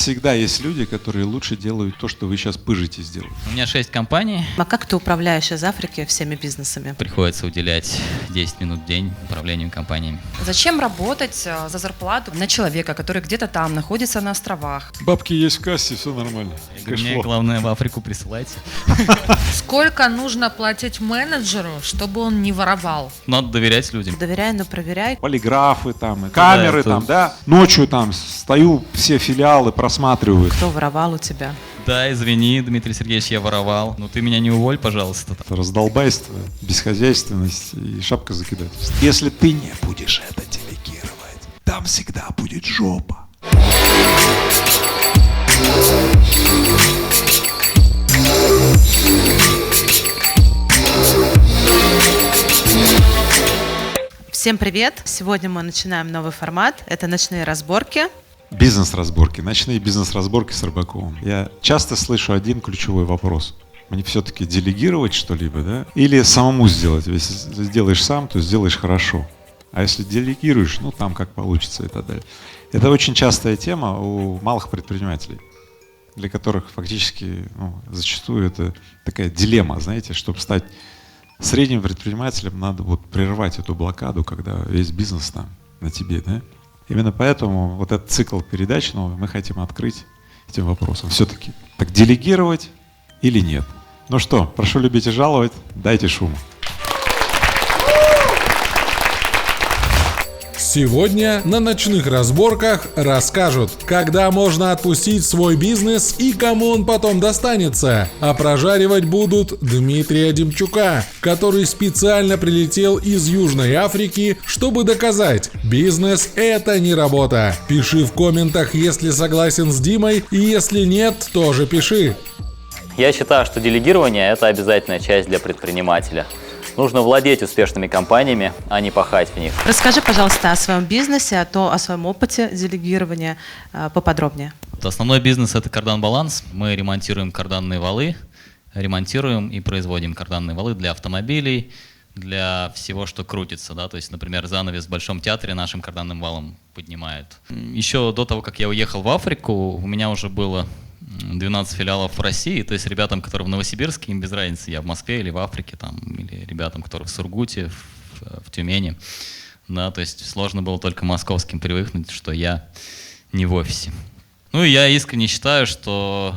Всегда есть люди, которые лучше делают то, что вы сейчас пыжитесь делать. У меня 6 компаний. А как ты управляешь из Африки всеми бизнесами? Приходится уделять 10 минут в день управлению компаниями. Зачем работать за зарплату на человека, который где-то там находится на островах? Бабки есть в кассе, все нормально. Мне главное в Африку присылайте. Сколько нужно платить менеджеру, чтобы он не воровал? Надо доверять людям. Доверяй, но проверяй. Полиграфы там, камеры это- там, да. Ночью там стою, все филиалы просматриваю. Кто воровал у тебя? Да, извини, Дмитрий Сергеевич, я воровал. Но ты меня не уволь, пожалуйста. Раздолбайство, бесхозяйственность и шапка закидательства. Если ты не будешь это делегировать, там всегда будет жопа. Всем привет! Сегодня мы начинаем новый формат. Это ночные разборки. Бизнес-разборки, ночные бизнес-разборки с Рыбаковым. Я часто слышу один ключевой вопрос. Мне все-таки делегировать что-либо, да? Или самому сделать? Если сделаешь сам, то сделаешь хорошо. А если делегируешь, ну там как получится и так далее. Это очень частая тема у малых предпринимателей, для которых фактически зачастую это такая дилемма, знаете, чтобы стать средним предпринимателем, надо вот прервать эту блокаду, когда весь бизнес там на тебе, да? Именно поэтому вот этот цикл передач новый мы хотим открыть этим вопросом. Все-таки так делегировать или нет? Ну что, прошу любить и жаловать, дайте шуму. Сегодня на ночных разборках расскажут, когда можно отпустить свой бизнес и кому он потом достанется. А прожаривать будут Дмитрия Демчука, который специально прилетел из Южной Африки, чтобы доказать: бизнес — это не работа. Пиши в комментах, если согласен с Димой, и если нет, тоже пиши. Я считаю, что делегирование – это обязательная часть для предпринимателя. Нужно владеть успешными компаниями, а не пахать в них. Расскажи, пожалуйста, о своем бизнесе, о своем опыте делегирования поподробнее. Основной бизнес — это кардан-баланс. Мы ремонтируем карданные валы, ремонтируем и производим карданные валы для автомобилей, для всего, что крутится, да, то есть, например, занавес в Большом театре нашим карданным валом поднимают. Еще до того, как я уехал в Африку, у меня уже было 12 филиалов в России, то есть ребятам, которые в Новосибирске, им без разницы, я в Москве или в Африке, там, или ребятам, которые в Сургуте, в Тюмени, да, то есть сложно было только московским привыкнуть, что я не в офисе. Ну и я искренне считаю, что,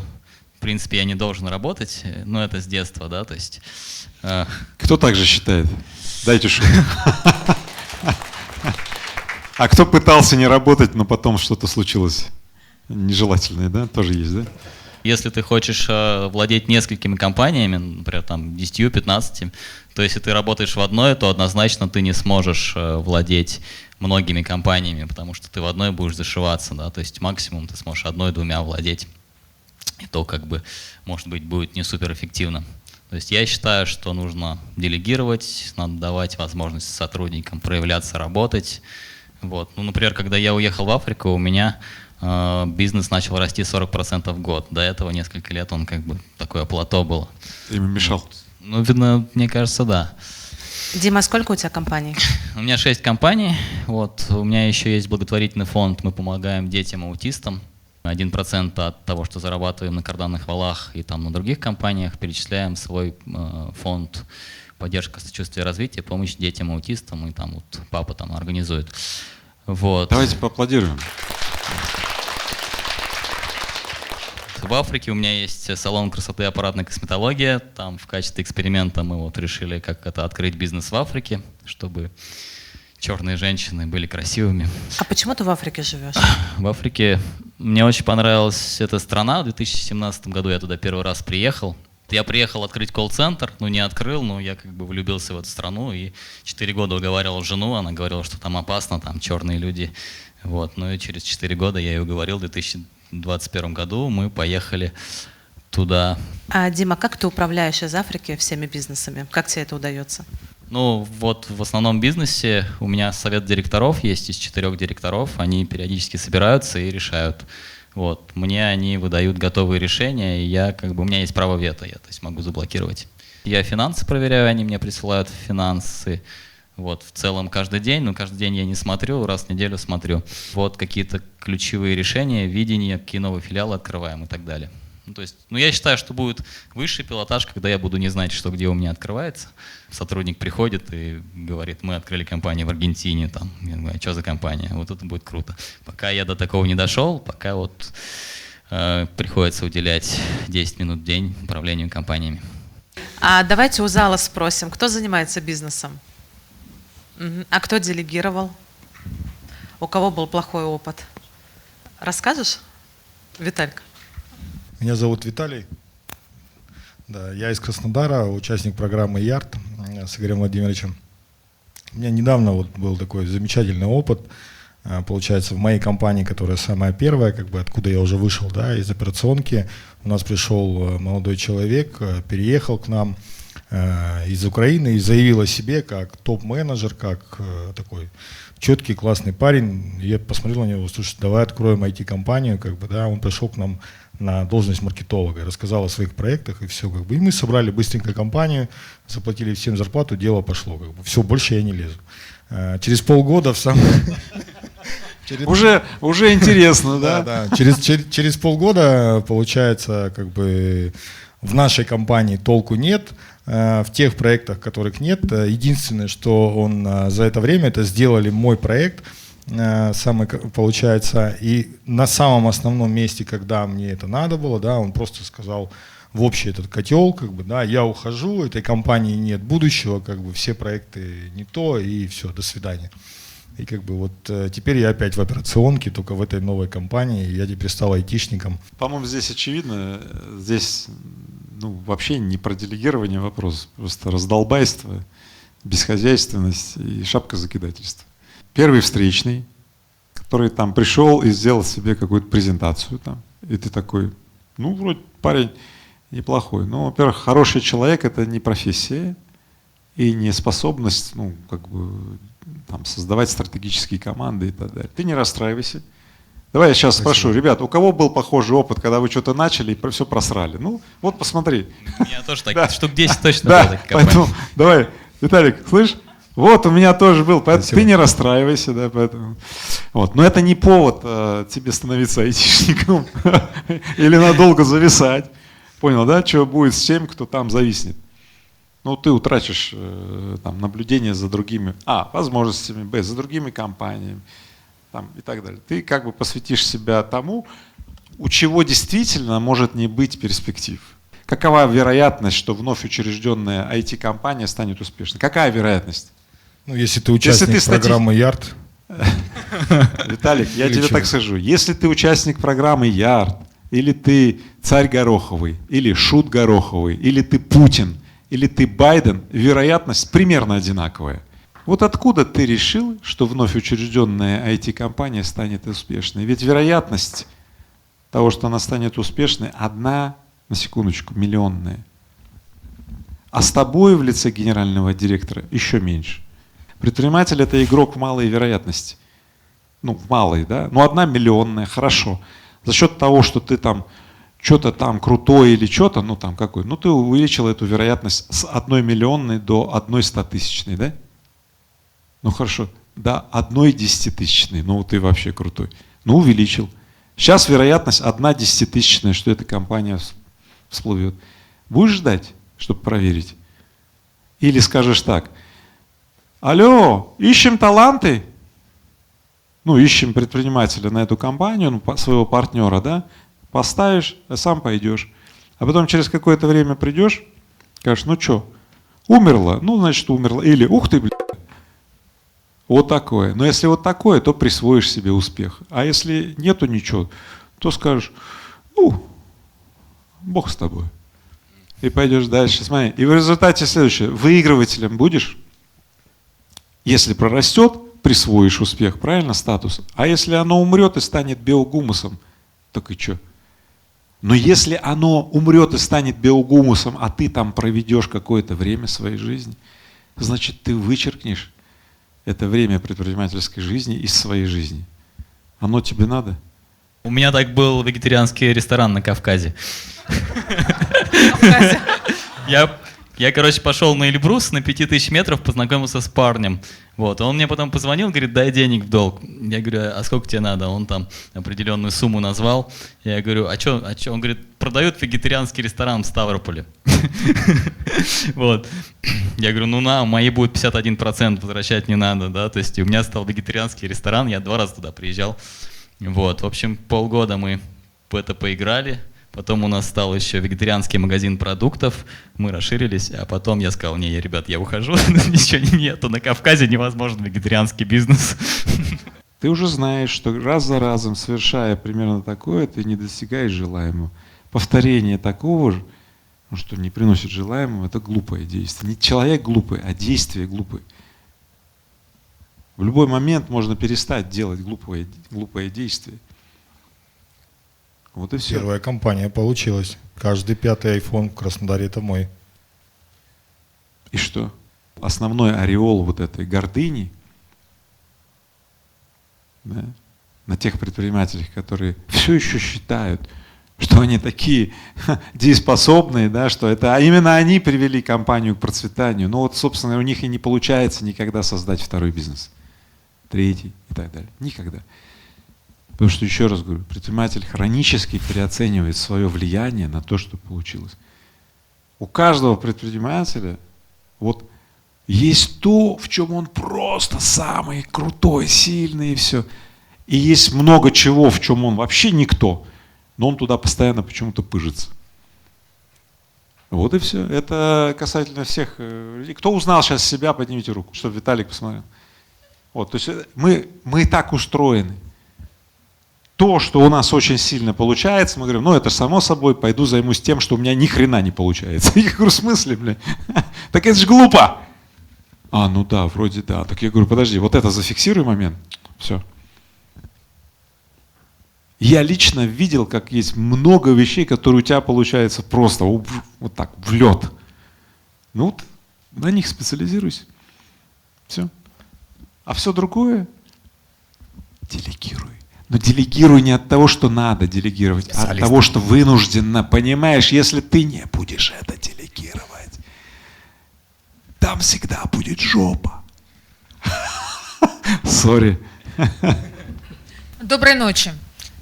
в принципе, я не должен работать, но это с детства, да, то есть... Кто так же считает? Дайте шуму. А кто пытался не работать, но потом что-то случилось нежелательное, да? Тоже есть, да? Если ты хочешь владеть несколькими компаниями, например, там 10-15, то если ты работаешь в одной, то однозначно ты не сможешь владеть многими компаниями, потому что ты в одной будешь зашиваться, да, то есть максимум ты сможешь одной-двумя владеть, и то как бы, может быть, будет не суперэффективно. То есть я считаю, что нужно делегировать, надо давать возможность сотрудникам проявляться, работать. Вот. Ну, например, когда я уехал в Африку, у меня бизнес начал расти 40% в год. До этого несколько лет он как бы такое плато было. Ты ему мешал? Ну, видно, мне кажется, да. Дима, сколько у тебя компаний? У меня 6 компаний. Вот. У меня еще есть благотворительный фонд. Мы помогаем детям-аутистам. 1% от того, что зарабатываем на карданных валах и там на других компаниях, перечисляем в свой фонд поддержка, сочувствия и развития, помощь детям-аутистам. И там вот папа там организует. Вот. Давайте поаплодируем. В Африке у меня есть салон красоты аппаратная косметология. Там в качестве эксперимента мы вот решили, как это открыть бизнес в Африке, чтобы черные женщины были красивыми. А почему ты в Африке живешь? В Африке мне очень понравилась эта страна. В 2017 году я туда первый раз приехал. Я приехал открыть колл-центр, но не открыл, но я как бы влюбился в эту страну и 4 года уговаривал жену, она говорила, что там опасно, там черные люди. Вот. Ну и через 4 года я ее уговорил, в 2021 году мы поехали туда. А, Дима, как ты управляешь из Африки всеми бизнесами? Как тебе это удается? Ну вот в основном бизнесе у меня совет директоров есть из 4 директоров, они периодически собираются и решают. Вот. Мне они выдают готовые решения, и я как бы, у меня есть право вето, я то есть могу заблокировать. Я финансы проверяю, они мне присылают финансы. Вот, в целом каждый день, но каждый день я не смотрю, раз в неделю смотрю. Вот какие-то ключевые решения, видения, какие новые филиалы открываем и так далее. Ну, то есть, я считаю, что будет высший пилотаж, когда я буду не знать, что где у меня открывается. Сотрудник приходит и говорит, мы открыли компанию в Аргентине, там, я говорю, а что за компания? Вот это будет круто. Пока я до такого не дошел, пока вот приходится уделять 10 минут в день управлению компаниями. А давайте у зала спросим, кто занимается бизнесом? Мгм. А кто делегировал? У кого был плохой опыт? Расскажешь, Виталька? Меня зовут Виталий. Да, я из Краснодара, участник программы ЯРТ с Игорем Владимировичем. У меня недавно вот был такой замечательный опыт. Получается, в моей компании, которая самая первая, как бы откуда я уже вышел, да, из операционки, у нас пришел молодой человек, переехал к нам из Украины и заявил о себе как топ-менеджер, как такой четкий, классный парень. Я посмотрел на него, слушай, давай откроем IT-компанию, как бы, да, он пришел к нам на должность маркетолога, рассказал о своих проектах и все, как бы. И мы собрали быстренько компанию, заплатили всем зарплату, дело пошло, как бы. Все, больше я не лезу. Через полгода в сам... Уже интересно, да? Да. Через полгода, получается, как бы в нашей компании толку нет, в тех проектах, которых нет. Единственное, что он за это время, это сделали мой проект, самый, получается, и на самом основном месте, когда мне это надо было, да, он просто сказал в общий этот котел, как бы, да, я ухожу, этой компании нет будущего, как бы все проекты не то, и все, до свидания. И как бы вот теперь я опять в операционке, только в этой новой компании, я теперь стал айтишником. По-моему, здесь очевидно, здесь вообще не про делегирование вопрос, просто раздолбайство, бесхозяйственность и шапкозакидательство. Первый встречный, который там пришел и сделал себе какую-то презентацию там, и ты такой, вроде парень неплохой. Но, во-первых, хороший человек — это не профессия и не способность, там, создавать стратегические команды и так далее. Ты не расстраивайся. Давай я сейчас спрошу, ребят, у кого был похожий опыт, когда вы что-то начали и все просрали? Вот посмотри. У меня тоже так, штук 10 точно было таких компаний. Поэтому, давай, Виталик, слышь? Вот, у меня тоже был, поэтому ты не расстраивайся, да, поэтому. Вот. Но это не повод тебе становиться айтишником или надолго зависать. Понял, да, что будет с тем, кто там зависнет? Ты утратишь там наблюдение за другими, возможностями, за другими компаниями там, и так далее. Ты как бы посвятишь себя тому, у чего действительно может не быть перспектив. Какова вероятность, что вновь учрежденная IT-компания станет успешной? Какая вероятность? Если ты участник программы ЯРТ. Виталик, я тебе так скажу. Если ты участник программы ЯРТ, или ты царь Гороховый, или шут Гороховый, или ты Путин, или ты Байден, вероятность примерно одинаковая. Вот откуда ты решил, что вновь учрежденная IT-компания станет успешной? Ведь вероятность того, что она станет успешной, одна, на секундочку, миллионная. А с тобой в лице генерального директора еще меньше. Предприниматель — это игрок в малой вероятности. В малой, да? 1 миллионная, хорошо. За счет того, что ты там что-то там крутое или что-то, ты увеличил эту вероятность с 1 миллионной до 1 100-тысячной, да? Хорошо, до 1 10-тысячной, ты вообще крутой. Увеличил. Сейчас вероятность 1 10-тысячная, что эта компания всплывет. Будешь ждать, чтобы проверить? Или скажешь так: алло, ищем таланты? Ищем предпринимателя на эту компанию, своего партнера, да? Поставишь, а сам пойдешь. А потом через какое-то время придешь, скажешь, что, умерла? Значит, умерла. Или, ух ты, вот такое. Но если вот такое, то присвоишь себе успех. А если нету ничего, то скажешь, Бог с тобой. И пойдешь дальше. Смотри. И в результате следующее. Выигрывателем будешь? Если прорастет, присвоишь успех, правильно, статус. А если оно умрет и станет биогумусом, так и что? Но если оно умрет и станет биогумусом, а ты там проведешь какое-то время своей жизни, значит, ты вычеркнешь это время предпринимательской жизни из своей жизни. Оно тебе надо? У меня так был вегетарианский ресторан на Кавказе. Я Я, короче, пошел на Эльбрус на 5000 метров, познакомился с парнем. Вот. Он мне потом позвонил, говорит, дай денег в долг. Я говорю, а сколько тебе надо? Он там определенную сумму назвал. Я говорю, а что? Он говорит, продают вегетарианский ресторан в Ставрополе. Вот. Я говорю, ну на, мои будет 51%, возвращать не надо, да. То есть у меня стал вегетарианский ресторан, я 2 раза туда приезжал. Вот. В общем, полгода мы в это поиграли. Потом у нас стал еще вегетарианский магазин продуктов, мы расширились, а потом я сказал, не, ребят, я ухожу, ничего нету, на Кавказе невозможен вегетарианский бизнес. Ты уже знаешь, что раз за разом, совершая примерно такое, ты не достигаешь желаемого. Повторение такого же, ну, что не приносит желаемого, это глупое действие. Не человек глупый, а действие глупое. В любой момент можно перестать делать глупое действие. Вот и все. Первая компания получилась. Каждый 5-й iPhone в Краснодаре это мой. И что? Основной ореол вот этой гордыни, да, на тех предпринимателях, которые все еще считают, что они такие дееспособные, да, что это именно они привели компанию к процветанию. Но вот, собственно, у них и не получается никогда создать второй бизнес, третий и так далее. Никогда. Потому что, еще раз говорю, предприниматель хронически переоценивает свое влияние на то, что получилось. У каждого предпринимателя вот есть то, в чем он просто самый крутой, сильный и все. И есть много чего, в чем он вообще никто, но он туда постоянно почему-то пыжится. Вот и все. Это касательно всех людей. Кто узнал сейчас себя, поднимите руку, чтобы Виталик посмотрел. Вот, то есть мы так устроены. То, что у нас очень сильно получается, мы говорим, ну это само собой, пойду займусь тем, что у меня ни хрена не получается. Я говорю, в смысле, бля? Так это же глупо. А, ну да, вроде да. Так я говорю, подожди, вот это зафиксируй момент. Все. Я лично видел, как есть много вещей, которые у тебя получаются просто вот так, в лед. Ну вот, на них специализируйся. Все. А все другое делегируй. Но делегируй не от того, что надо делегировать, а от того, что вынужденно. Понимаешь, если ты не будешь это делегировать, там всегда будет жопа. Сори. Доброй ночи.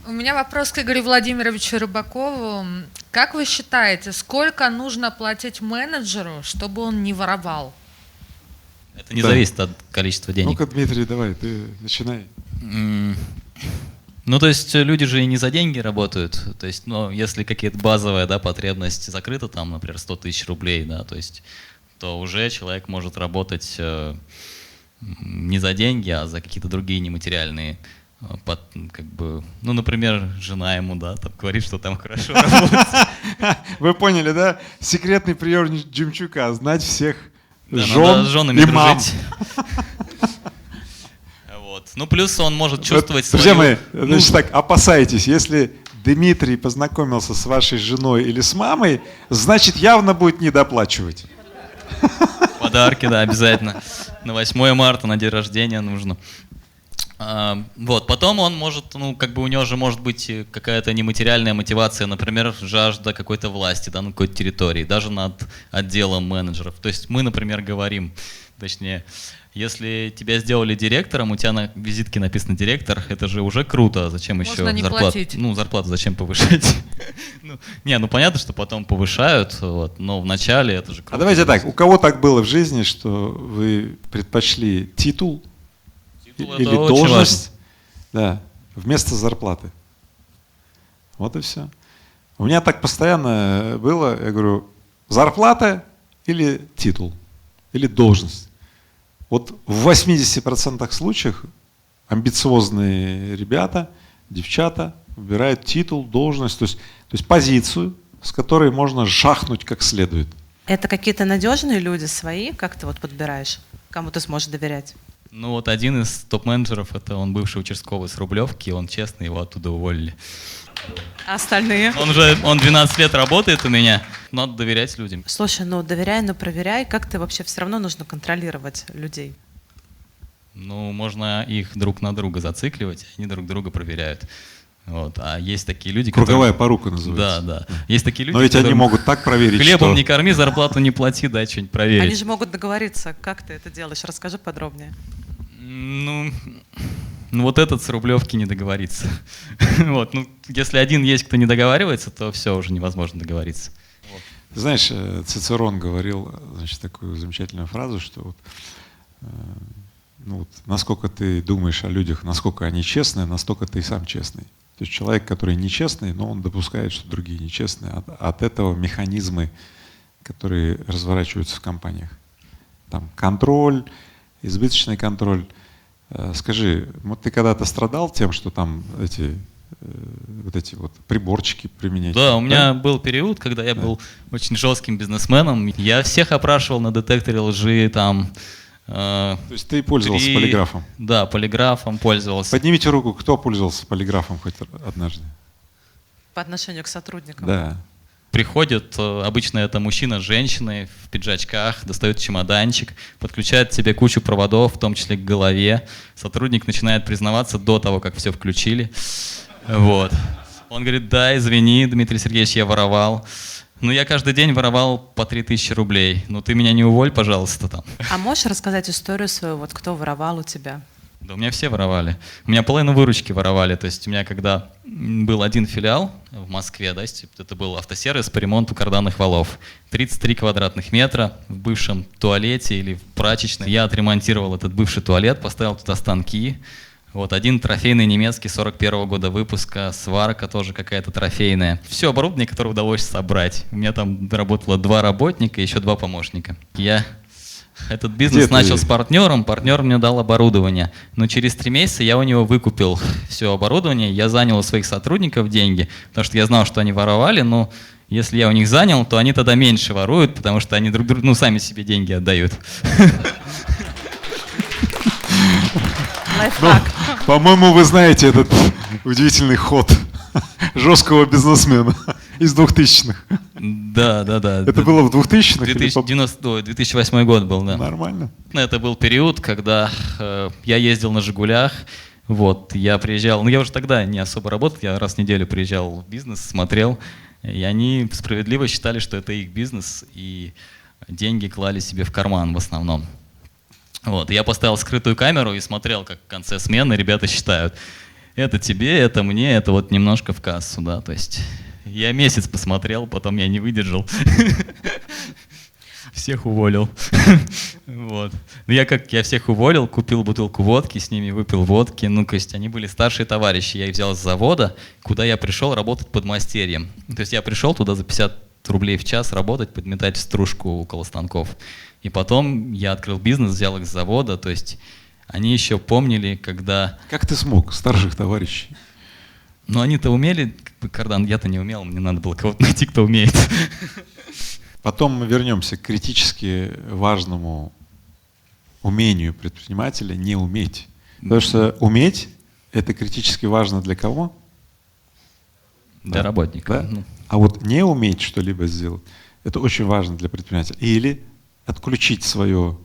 У меня вопрос к Игорю Владимировичу Рыбакову. Как вы считаете, сколько нужно платить менеджеру, чтобы он не воровал? Это не зависит от количества денег. Ну-ка, Дмитрий, давай, ты начинай. Ну, то есть люди же и не за деньги работают. То есть, ну, если какие-то базовая, да, потребность закрыта, там, например, 100 тысяч рублей, да, то есть, то уже человек может работать не за деньги, а за какие-то другие нематериальные, как бы, ну, например, жена ему, да, там говорит, что там хорошо работает. Вы поняли, да? Секретный прием Демчука, знать всех Да, жен надо с женами и мам. дружить. Вот. Ну, плюс он может чувствовать Друзья мои, свою... значит так, опасайтесь, если Дмитрий познакомился с вашей женой или с мамой, значит явно будет недоплачивать. Подарки, да, обязательно. На 8 марта, на день рождения нужно. Вот, потом он может, ну, как бы у него же может быть какая-то нематериальная мотивация, например, жажда какой-то власти, да, на какой-то территории, даже над отделом менеджеров. То есть мы, например, говорим, точнее, если тебя сделали директором, у тебя на визитке написано директор, это же уже круто, зачем еще Можно не платить. Ну, зарплату зачем повышать? Ну, понятно, что потом повышают, но в начале это же круто. А давайте так, у кого так было в жизни, что вы предпочли титул или должность, да, вместо зарплаты? Вот и все. У меня так постоянно было, я говорю, зарплата или титул, или должность. Вот в 80% случаев амбициозные ребята, девчата выбирают титул, должность, то есть позицию, с которой можно жахнуть как следует. Это какие-то надежные люди свои, как ты вот подбираешь, кому ты сможешь доверять? Ну вот один из топ-менеджеров, это он бывший участковый с Рублевки, он честный, его оттуда уволили. А остальные? Он 12 лет работает у меня, надо доверять людям. Слушай, ну доверяй, но проверяй, как ты вообще все равно нужно контролировать людей. Ну, можно их друг на друга зацикливать, они друг друга проверяют. Вот. А есть такие люди, Круговая которые... порука называется. Да. Есть такие люди, Но ведь они которым могут так проверить, хлебом что... не корми, зарплату не плати, дай что-нибудь проверить. Они же могут договориться. Как ты это делаешь? Расскажи подробнее. Ну, вот этот с Рублевки не договорится. Вот, ну, если один есть, кто не договаривается, то все, уже невозможно договориться. Знаешь, Цицерон говорил, значит, такую замечательную фразу, что вот, ну, вот, насколько ты думаешь о людях, насколько они честные, настолько ты и сам честный. То есть человек, который нечестный, но он допускает, что другие нечестные. От этого механизмы, которые разворачиваются в компаниях. Там контроль, избыточный контроль. Скажи, вот ты когда-то страдал тем, что там вот эти вот приборчики применять? Да, у меня был период, когда я был очень жестким бизнесменом. Я всех опрашивал на детекторе лжи, там. То есть ты пользовался полиграфом? Да, полиграфом пользовался. Поднимите руку, кто пользовался полиграфом хоть однажды? По отношению к сотрудникам. Да. Приходит, обычно это мужчина с женщиной в пиджачках, достает чемоданчик, подключает к себе кучу проводов, в том числе к голове. Сотрудник начинает признаваться до того, как все включили. Вот. Он говорит: да, извини, Дмитрий Сергеевич, я воровал. Ну, я каждый день воровал по 3000 рублей. Ну, ты меня не уволь, пожалуйста, там. А можешь рассказать историю свою, вот кто воровал у тебя? Да у меня все воровали. У меня половину выручки воровали. То есть у меня когда был один филиал в Москве, да, это был автосервис по ремонту карданных валов. 33 квадратных метра в бывшем туалете или в прачечной. Я отремонтировал этот бывший туалет, поставил туда станки. Вот один трофейный немецкий 41 года выпуска, сварка тоже какая-то трофейная. Все оборудование, которое удалось собрать. У меня там работало 2 работника и еще 2 помощника. Я этот бизнес начал с партнером, партнер мне дал оборудование. Но через 3 месяца я у него выкупил все оборудование, я занял у своих сотрудников деньги, потому что я знал, что они воровали, но если я у них занял, то они тогда меньше воруют, потому что они друг другу, ну, сами себе деньги отдают. Лайфхак. По-моему, вы знаете этот удивительный ход жесткого бизнесмена из 2000-х. Да. Это было в 2000-х? 2008 год был, да. Нормально. Это был период, когда я ездил на «Жигулях». Вот, я приезжал, ну я уже тогда не особо работал, я раз в неделю приезжал в бизнес, смотрел, и они справедливо считали, что это их бизнес, и деньги клали себе в карман в основном. Вот, я поставил скрытую камеру и смотрел, как в конце смены ребята считают. Это тебе, это мне, это вот немножко в кассу, да, то есть я месяц посмотрел, потом я не выдержал, всех уволил. Вот. Ну я всех уволил, купил бутылку водки, с ними выпил водки, ну, то есть они были старшие товарищи, я их взял с завода, куда я пришел работать подмастерьем. То есть я пришел туда за 50 рублей в час работать, подметать стружку около станков. И потом я открыл бизнес, взял их с завода, то есть они еще помнили, когда... Как ты смог, старших товарищей? Ну, они-то умели, кардан, я-то не умел, мне надо было кого-то найти, кто умеет. Потом мы вернемся к критически важному умению предпринимателя не уметь. Потому что уметь — это критически важно для кого? Для работника. Да? А вот не уметь что-либо сделать — это очень важно для предпринимателя. Или отключить свое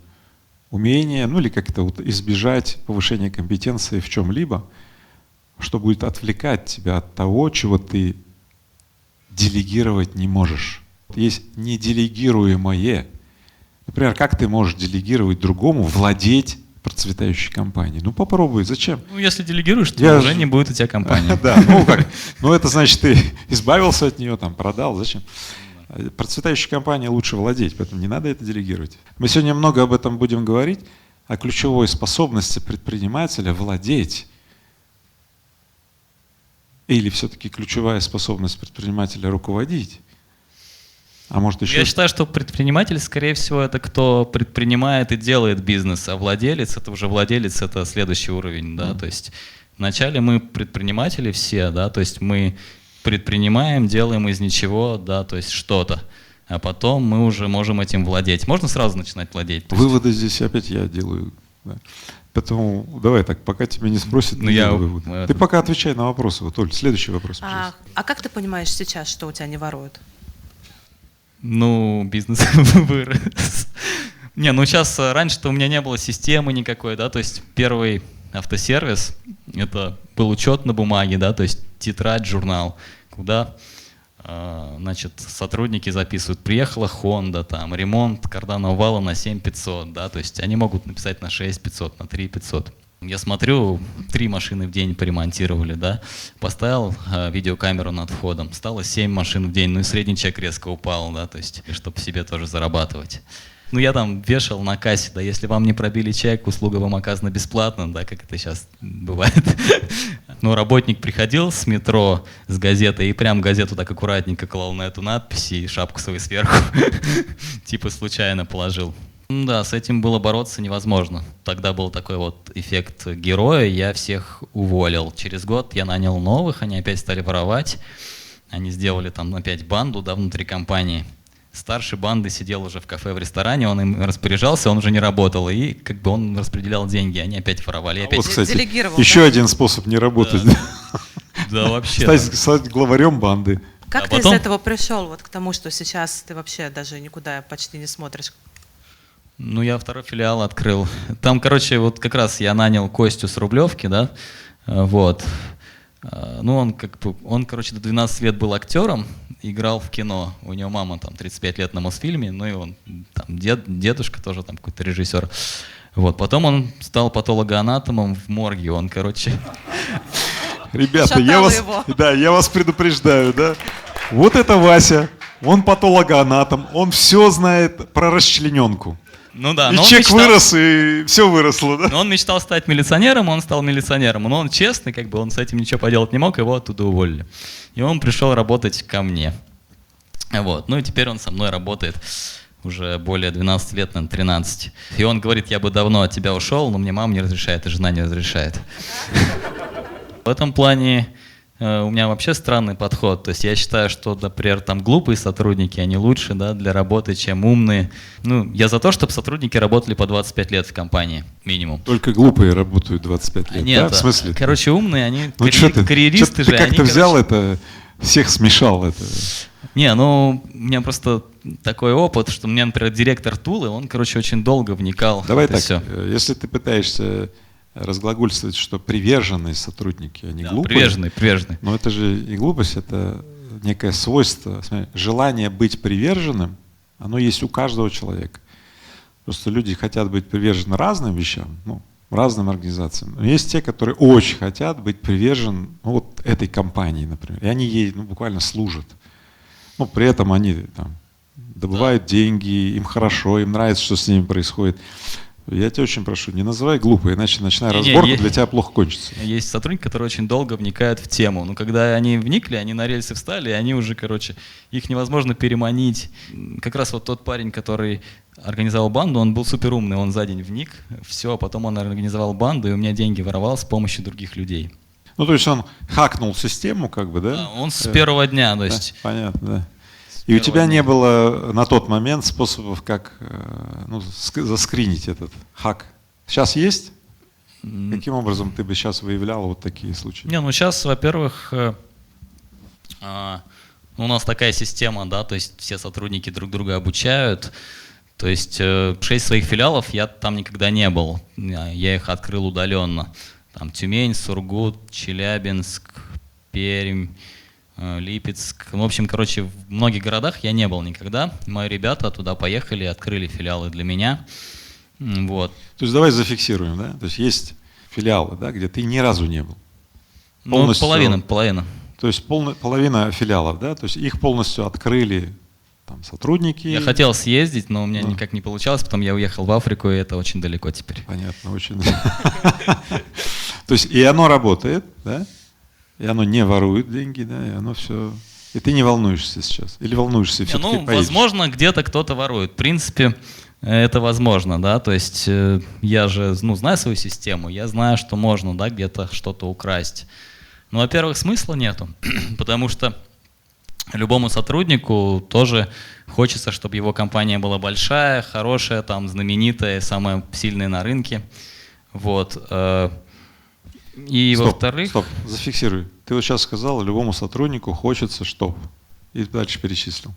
умение, ну или как-то вот избежать повышения компетенции в чем-либо, что будет отвлекать тебя от того, чего ты делегировать не можешь. Есть неделегируемое. Например, как ты можешь делегировать другому владеть процветающей компанией? Ну попробуй, зачем? Ну, если делегируешь, то уже не будет у тебя компании. Да, ну как? Ну это значит, ты избавился от нее, там, продал, зачем? Процветающей компанией лучше владеть, поэтому не надо это делегировать. Мы сегодня много об этом будем говорить, о ключевой способности предпринимателя владеть. Или все-таки ключевая способность предпринимателя руководить. А может еще... Я считаю, что предприниматель, скорее всего, это кто предпринимает и делает бизнес, а владелец, это следующий уровень, да, то есть вначале мы предприниматели все, да, то есть мы предпринимаем, делаем из ничего, да, то есть что-то, а потом мы уже можем этим владеть. Можно сразу начинать владеть. Выводы здесь опять я делаю. Да. Поэтому давай так, пока тебя не спросят, не делай выводы. Ты пока отвечай на вопросы. Вот, Оль, следующий вопрос, пожалуйста. А как ты понимаешь сейчас, что у тебя не воруют? Ну, бизнес вырос. Не, ну сейчас, раньше-то у меня не было системы никакой, да, то есть первый автосервис. Это был учет на бумаге, да, то есть тетрадь, журнал, куда значит, сотрудники записывают, приехала Honda, там, ремонт карданного вала на 7500, да, то есть они могут написать на 6500, на 3500. Я смотрю, 3 машины в день поремонтировали, да, поставил видеокамеру над входом, стало 7 машин в день, ну и средний чек резко упал, да, то есть, чтобы себе тоже зарабатывать. Ну, я там вешал на кассе, да, если вам не пробили чек, услуга вам оказана бесплатно, да, как это сейчас бывает. Ну, работник приходил с метро, с газетой, и прям газету так аккуратненько клал на эту надпись и шапку свою сверху, типа случайно положил. Да, с этим было бороться невозможно. Тогда был такой вот эффект героя, я всех уволил. Через год я нанял новых, они опять стали воровать, они сделали там опять банду, да, внутри компании. Старший банды сидел уже в кафе, в ресторане, он им распоряжался, он уже не работал, и как бы он распределял деньги, они опять воровали. Опять... Вот, кстати, делегировал, еще да? один способ не работать. Да, вообще. Стать главарем банды. Как А ты потом- из этого пришел вот к тому, что сейчас ты вообще даже никуда почти не смотришь? Ну, я второй филиал открыл. Там, короче, вот как раз я нанял Костю с Рублевки, да, вот. Ну, он, короче, до 12 лет был актером, играл в кино. У него мама там 35 лет на Мосфильме, ну и он там дедушка тоже там какой-то режиссер. Вот, потом он стал патологоанатомом в морге, он, короче... Ребята, Шатало его. я вас предупреждаю, да. Вот это Вася, он патологоанатом, он все знает про расчлененку. Ну да, И но он чек мечтал- вырос, и все выросло, да. Но он мечтал стать милиционером, он стал милиционером. Но он честный, как бы он с этим ничего поделать не мог, его оттуда уволили. И он пришел работать ко мне. Вот. Ну и теперь он со мной работает уже более 12 лет, наверное, 13. И он говорит, я бы давно от тебя ушел, но мне мама не разрешает, и жена не разрешает. В этом плане у меня вообще странный подход. То есть я считаю, что, например, там глупые сотрудники, они лучше, да, для работы, чем умные. Ну, я за то, чтобы сотрудники работали по 25 лет в компании, минимум. Только глупые работают 25 лет, Нет, да? В смысле? короче, умные, они Ну что ты, карьеристы же. ты как-то они, взял короче- это, всех смешал это. Не, ну, у меня просто такой опыт, что у меня, например, директор Тулы, он, короче, очень долго вникал. Давай в это так, всё. если ты пытаешься разглагольствовать, что приверженные сотрудники, они Да, глупые. приверженный. Но это же не глупость, это некое свойство. Смотри, желание быть приверженным, оно есть у каждого человека. Просто люди хотят быть привержены разным вещам, ну, разным организациям. Но есть те, которые очень хотят быть привержены, ну, вот этой компании, например. И они ей, ну, буквально служат. Ну, при этом они там добывают деньги, им хорошо, им нравится, что с ними происходит. Я тебя очень прошу, не называй глупо, иначе начиная Не-не, разборку, есть- для тебя плохо кончится. Есть сотрудники, которые очень долго вникают в тему. Но когда они вникли, они на рельсы встали, и они уже, короче, их невозможно переманить. Как раз вот тот парень, который организовал банду, он был супер умный, он за день вник, все, потом он организовал банду, и у меня деньги воровал с помощью других людей. Ну, то есть он хакнул систему, как бы, да? Да, он с первого дня, то Да, есть... понятно, да. И у первого тебя дня. не было на тот момент способов, как ну, заскринить этот хак. Сейчас есть? Каким образом ты бы сейчас выявлял вот такие случаи? Не, ну сейчас, во-первых, у нас такая система, да, то есть все сотрудники друг друга обучают. То есть 6 своих филиалов я там никогда не был. Я их открыл удаленно. Там Тюмень, Сургут, Челябинск, Пермь, Липецк. В общем, короче, в многих городах я не был никогда. Мои ребята туда поехали, открыли филиалы для меня. Вот. То есть давай зафиксируем, да? То есть есть филиалы, да, где ты ни разу не был. Ну, Полностью- половина. То есть половина филиалов, да? То есть их полностью открыли там сотрудники. Я хотел съездить, но у меня Да. никак не получалось, потом я уехал в Африку, и это очень далеко теперь. Понятно, очень. То есть и оно работает, да? И оно не ворует деньги, да? И оно все. И ты не волнуешься сейчас? Или волнуешься? Не, Все-таки ну, возможно, где-то кто-то ворует. В принципе, это возможно, да, то есть я же, ну, знаю свою систему, я знаю, что можно, да, где-то что-то украсть. Ну, во-первых, смысла нету, потому что любому сотруднику тоже хочется, чтобы его компания была большая, хорошая, там, знаменитая, самая сильная на рынке, вот. И во-вторых... Стоп, зафиксируй. Ты вот сейчас сказал, любому сотруднику хочется, чтоб. И дальше перечислил.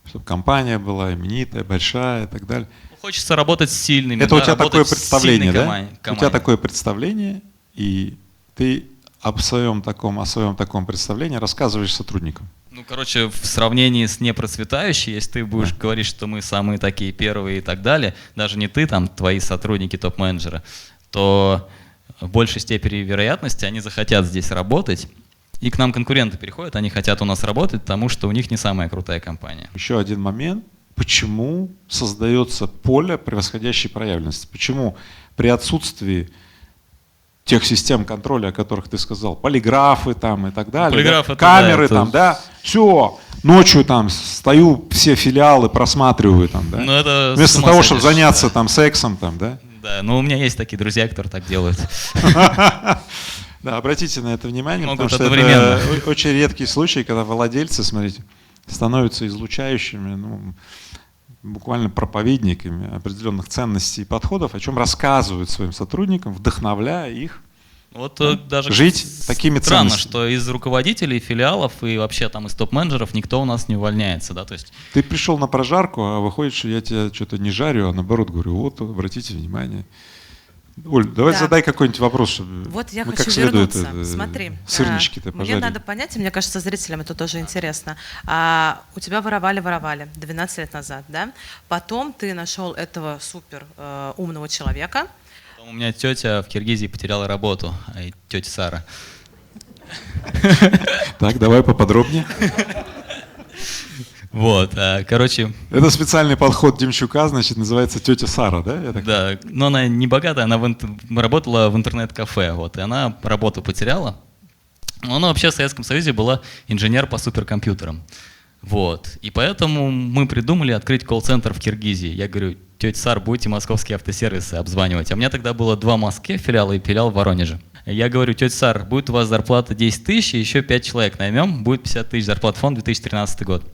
Чтобы компания была именитая, большая и так далее. Хочется работать с сильными. Это у да, тебя работать такое с представление, сильной да? командой. У тебя такое представление, и ты о своем таком представлении рассказываешь сотрудникам. Ну, короче, в сравнении с непроцветающей, если ты будешь говорить, что мы самые такие первые и так далее, даже не ты, там, твои сотрудники, топ-менеджеры, то в большей степени вероятности они захотят здесь работать, и к нам конкуренты переходят, они хотят у нас работать, потому что у них не самая крутая компания. Еще один момент. Почему создается поле превосходящей проявленности? Почему при отсутствии тех систем контроля, о которых ты сказал, полиграфы там и так далее, Полиграфы, камеры да, там, да, все, ночью там стою, все филиалы просматриваю там, да, Ну, это вместо с ума того, чтобы сойдешь, заняться да. там сексом там, да. Да, ну у меня есть такие друзья, которые так делают. Да, обратите на это внимание, Могут потому что одновременно. это очень редкий случай, когда владельцы, смотрите, становятся излучающими, ну, буквально проповедниками определенных ценностей и подходов, о чем рассказывают своим сотрудникам, вдохновляя их Вот даже жить такими странно, ценностями. что из руководителей филиалов и вообще там из топ-менеджеров никто у нас не увольняется, да, то есть Ты пришел на прожарку, а выходит, что я тебя что-то не жарю, а наоборот говорю, вот, обратите внимание. Оль, давай Да. задай какой-нибудь вопрос, чтобы Вот я мы хочу как следует вернуться. Смотри, сырнички-то мне пожарили. надо понять, и мне кажется, зрителям это тоже интересно. У тебя воровали 12 лет назад, да? Потом ты нашел этого супер умного человека. потом у меня тетя в Киргизии потеряла работу, тетя Сара. Так, давай поподробнее. Вот, короче, Это специальный подход Демчука, значит, называется тетя Сара, да? Я так да, но она не богатая, она работала в интернет-кафе, вот, и она работу потеряла. Но она вообще в Советском Союзе была инженер по суперкомпьютерам. Вот, и поэтому мы придумали открыть колл-центр в Киргизии. Я говорю, тетя Сар, будете московские автосервисы обзванивать. А у меня тогда было 2 в Москве филиала и филиал в Воронеже. Я говорю, тетя Сар, будет у вас зарплата 10 тысяч, и еще 5 человек наймем, будет 50 тысяч зарплат фонд 2013 год.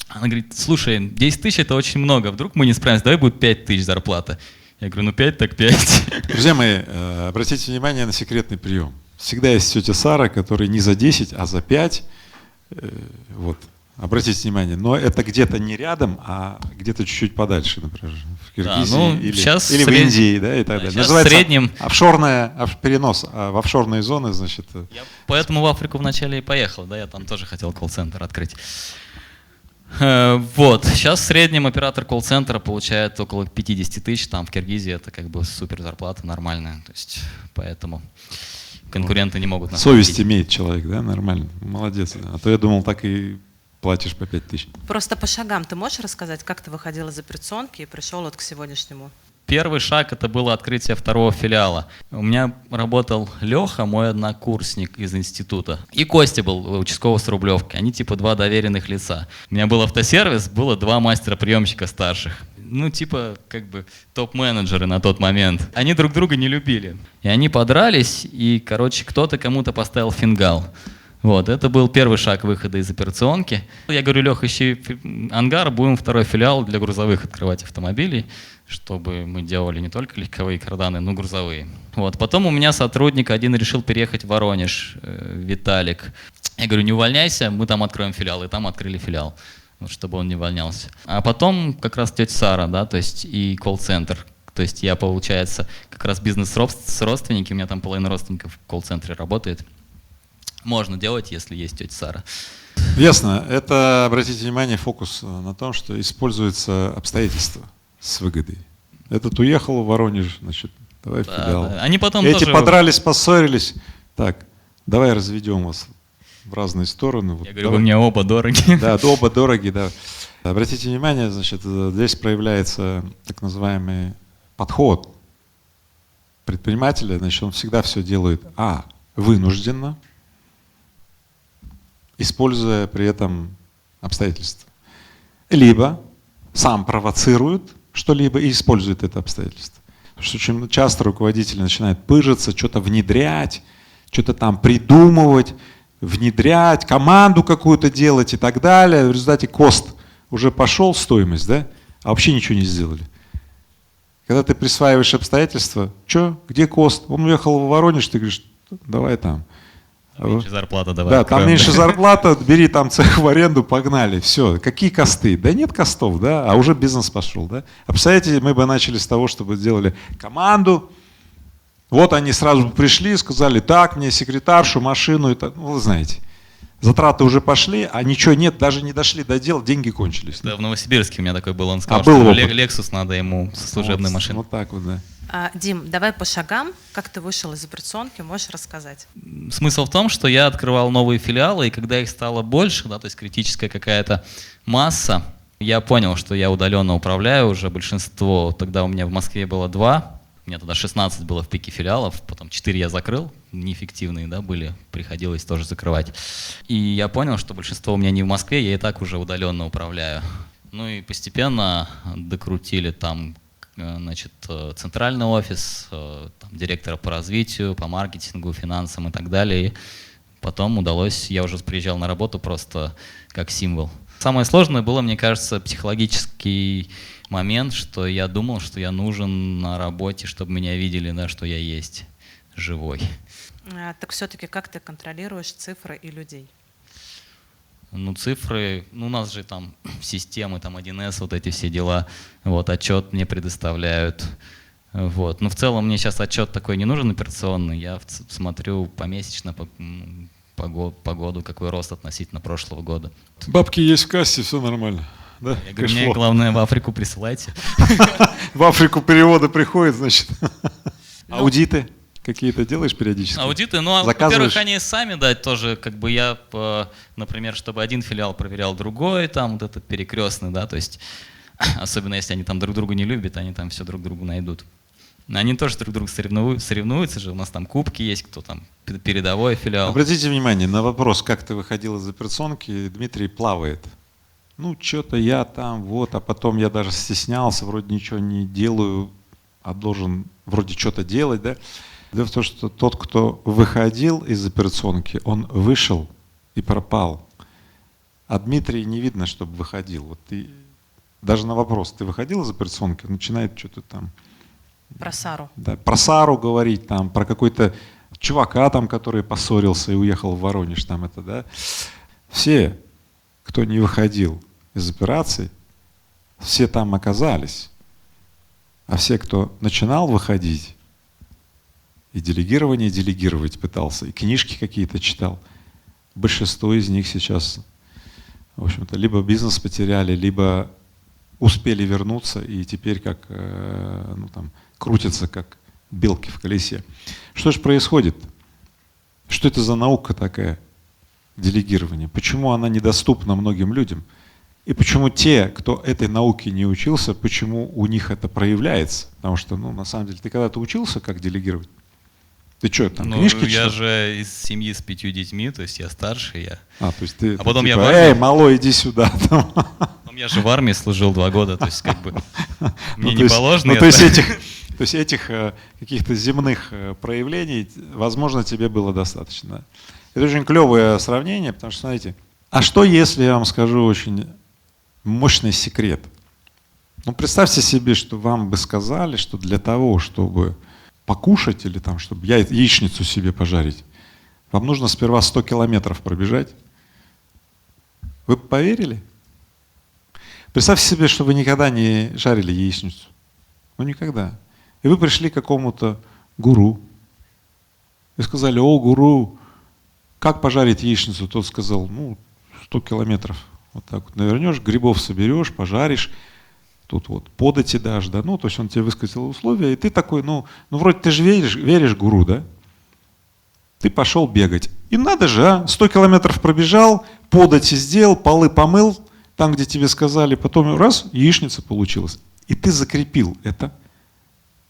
Она говорит, слушай, 10 тысяч это очень много, вдруг мы не справимся, давай будет 5 тысяч зарплата. Я говорю, ну 5 так 5. Друзья мои, обратите внимание на секретный прием. Всегда есть тетя Сара, которая не за 10, а за 5. Вот. Обратите внимание, но это где-то не рядом, а где-то чуть-чуть подальше, например, в Киргизии ну, или сейчас в Индии, да, и так далее. сейчас Называется в среднем- перенос в офшорные зоны, значит. Я поэтому в Африку вначале и поехал, да, я там тоже хотел колл-центр открыть. Вот, сейчас в среднем оператор колл-центра получает около 50 тысяч, там в Киргизии это как бы супер зарплата нормальная, то есть поэтому конкуренты не могут нас Совесть победить. имеет человек, да, нормально, молодец. А то я думал, так и платишь по 5 тысяч. Просто по шагам ты можешь рассказать, как ты выходил из операционки и пришел вот к сегодняшнему? Первый шаг это было открытие 2-го филиала. У меня работал Леха, мой однокурсник из института, и Костя был участкового с Рублевки. Они типа 2 доверенных лица. У меня был автосервис, было 2 мастера-приемщика старших. Ну типа как бы топ-менеджеры на тот момент. Они друг друга не любили. И они подрались, и короче кто-то кому-то поставил фингал. Вот, это был первый шаг выхода из операционки. Я говорю, Лех, ищи ангар, будем 2-й филиал для грузовых открывать автомобилей, чтобы мы делали не только легковые карданы, но и грузовые. Вот. Потом у меня сотрудник один решил переехать в Воронеж, Виталик. Я говорю, не увольняйся, мы там откроем филиал, и там открыли филиал, вот, чтобы он не увольнялся. А потом как раз тетя Сара, да, то есть и колл-центр. То есть я, получается, как раз бизнес с родственники, у меня там половина родственников в колл-центре работает. Можно делать, если есть тетя Сара. Ясно. Это, обратите внимание, фокус на том, что используются обстоятельства с выгодой. Этот уехал в Воронеж, значит, давай Да, филиал. да. Они потом Эти тоже... подрались, поссорились. Так, давай разведем вас в разные стороны. Вот Я говорю, давай. вы мне оба дороги. Да, оба дороги, да. Обратите внимание, значит, здесь проявляется так называемый подход предпринимателя. Значит, он всегда все делает, вынужденно, используя при этом обстоятельства. Либо сам провоцирует что-либо и использует это обстоятельство. Потому что очень часто руководители начинают пыжиться, что-то внедрять, что-то там придумывать, внедрять, команду какую-то делать и так далее. В результате кост уже пошел, стоимость, да, а вообще ничего не сделали. Когда ты присваиваешь обстоятельства, где кост? Он уехал в Воронеж, ты говоришь, давай там. Меньше зарплата давай. Да, там откроем. меньше зарплата, бери там цех в аренду, погнали, все. Какие косты? Да нет костов, да, а уже бизнес пошел, да. А представляете, мы бы начали с того, чтобы сделали команду, Вот они сразу пришли, сказали, так, мне секретаршу, машину, это, ну, вы знаете. Затраты уже пошли, а ничего нет, даже не дошли до дела, деньги кончились. Да, в Новосибирске у меня такой был, он сказал, был что опыт. Lexus надо ему со служебной Вот, машиной. Вот так вот, да. Дим, давай по шагам, как ты вышел из операционки, можешь рассказать? Смысл в том, что я открывал новые филиалы, и когда их стало больше, да, то есть критическая какая-то масса, я понял, что я удаленно управляю уже большинство. Тогда у меня в Москве было 2, у меня тогда 16 было в пике филиалов, потом 4 я закрыл, неэффективные, да, были, приходилось тоже закрывать. И я понял, что большинство у меня не в Москве, я и так уже удаленно управляю. Ну и постепенно докрутили там, значит, центральный офис, там, директора по развитию, по маркетингу, финансам и так далее. И потом удалось, я уже приезжал на работу просто как символ. Самое сложное было, мне кажется, психологический момент, что я думал, что я нужен на работе, чтобы меня видели, да, что я есть живой. Так все-таки как ты контролируешь цифры и людей? Ну, цифры, ну, у нас же там системы, там 1С, вот эти все дела, вот, отчет мне предоставляют, вот. Но в целом мне сейчас отчет такой не нужен операционный, я смотрю помесячно по году, какой рост относительно прошлого года. Бабки есть в кассе, все нормально. Да? Я говорю, мне главное в Африку присылайте. В Африку переводы приходят, значит. Аудиты какие-то делаешь периодически? Аудиты, ну, во-первых, они сами дать тоже, как бы я, например, чтобы один филиал проверял другой, там вот этот перекрестный, да, то есть, особенно если они там друг друга не любят, они там все друг другу найдут. Они тоже друг друга соревнуются же, у нас там кубки есть, кто там передовой филиал. Обратите внимание на вопрос, как ты выходил из операционки, Дмитрий плавает. Ну, что-то я там, вот, а потом я даже стеснялся, вроде ничего не делаю, а должен вроде что-то делать, да. Дело в том, что тот, кто выходил из операционки, он вышел и пропал. А Дмитрий не видно, чтобы выходил. Вот ты, даже на вопрос, ты выходил из операционки, начинает что-то там… Про Сару. Да, про Сару говорить, там, про какой-то чувака, там, который поссорился и уехал в Воронеж, там это, да. Все, кто не выходил из операции, все там оказались. А все, кто начинал выходить, и делегировать пытался, и книжки какие-то читал, большинство из них сейчас, в общем-то, либо бизнес потеряли, либо успели вернуться и теперь как, ну, там, крутятся как белки в колесе. Что же происходит? Что это за наука такая, делегирование? Почему она недоступна многим людям? И почему те, кто этой науке не учился, почему у них это проявляется? Потому что, ну, на самом деле, ты когда-то учился, как делегировать? Ты что, там, книжки читал? Я же из семьи с 5 детьми, то есть я старший, я… То есть ты, а потом типа, я в армии… малой, иди сюда. Потом я же в армии служил 2 года, то есть как бы мне не есть, положено. То есть этих каких-то земных проявлений, возможно, тебе было достаточно. Это очень клевое сравнение, потому что, смотрите, а что если я вам скажу очень мощный секрет? Ну, представьте себе, что вам бы сказали, что для того, чтобы покушать или там, чтобы яичницу себе пожарить, вам нужно сперва 100 километров пробежать. Вы бы поверили? Представьте себе, что вы никогда не жарили яичницу. Ну, никогда. И вы пришли к какому-то гуру. И сказали: о, гуру, как пожарить яичницу? Тот сказал: ну, 100 километров. Вот так вот навернешь, грибов соберешь, пожаришь. Тут вот подати дашь, да, ну, то есть он тебе высказал условия, и ты такой, ну вроде ты же веришь гуру, да? Ты пошел бегать. И надо же, 100 километров пробежал, подати сделал, полы помыл, там, где тебе сказали, потом раз, яичница получилась. И ты закрепил это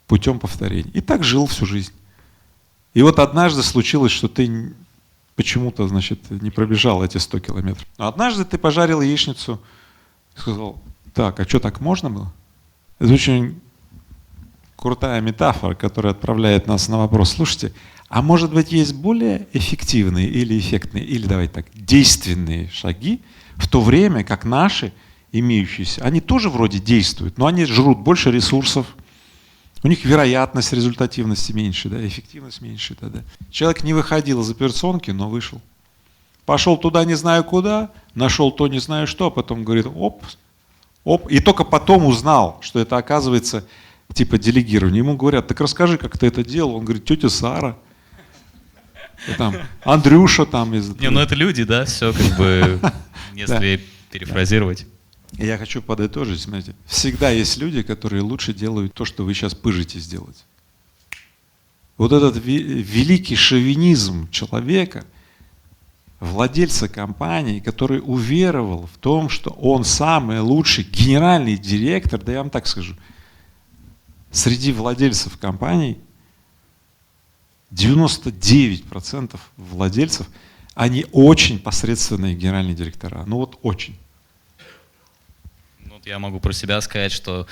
путем повторения. И так жил всю жизнь. И вот однажды случилось, что ты почему-то, значит, не пробежал эти 100 километров. Но однажды ты пожарил яичницу и сказал: так, а что, так можно было? Это очень крутая метафора, которая отправляет нас на вопрос: слушайте, а может быть есть более эффективные или эффектные, или давайте так, действенные шаги, в то время как наши имеющиеся, они тоже вроде действуют, но они жрут больше ресурсов, у них вероятность результативности меньше, да, эффективность меньше. Да. Человек не выходил из операционки, но вышел. Пошел туда не знаю куда, нашел то не знаю что, а потом говорит: оп, и только потом узнал, что это, оказывается, типа делегирования. Ему говорят, так расскажи, как ты это делал. Он говорит, тетя Сара. И там Андрюша там из... Не, ну это люди, да, все как бы, если перефразировать. И я хочу подытожить, смотрите, всегда есть люди, которые лучше делают то, что вы сейчас пыжитесь делать. Вот этот великий шовинизм человека, владельца компании, который уверовал в том, что он самый лучший генеральный директор, да я вам так скажу, среди владельцев компаний 99% владельцев, они очень посредственные генеральные директора. Ну вот очень. Ну, вот я могу про себя сказать, что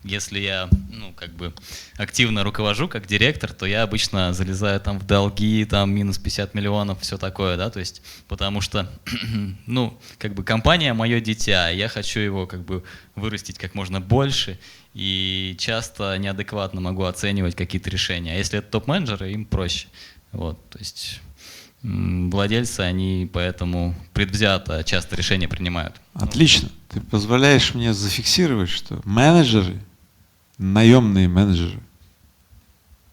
если я, ну, как бы активно руковожу как директор, то я обычно залезаю там в долги, там минус 50 миллионов, все такое, да, то есть, потому что, ну, как бы компания мое дитя, я хочу его как бы вырастить как можно больше, и часто неадекватно могу оценивать какие-то решения. А если это топ-менеджеры, им проще. Вот, то есть владельцы, они поэтому предвзято часто решения принимают. Отлично. Ты позволяешь мне зафиксировать, что менеджеры, наемные менеджеры,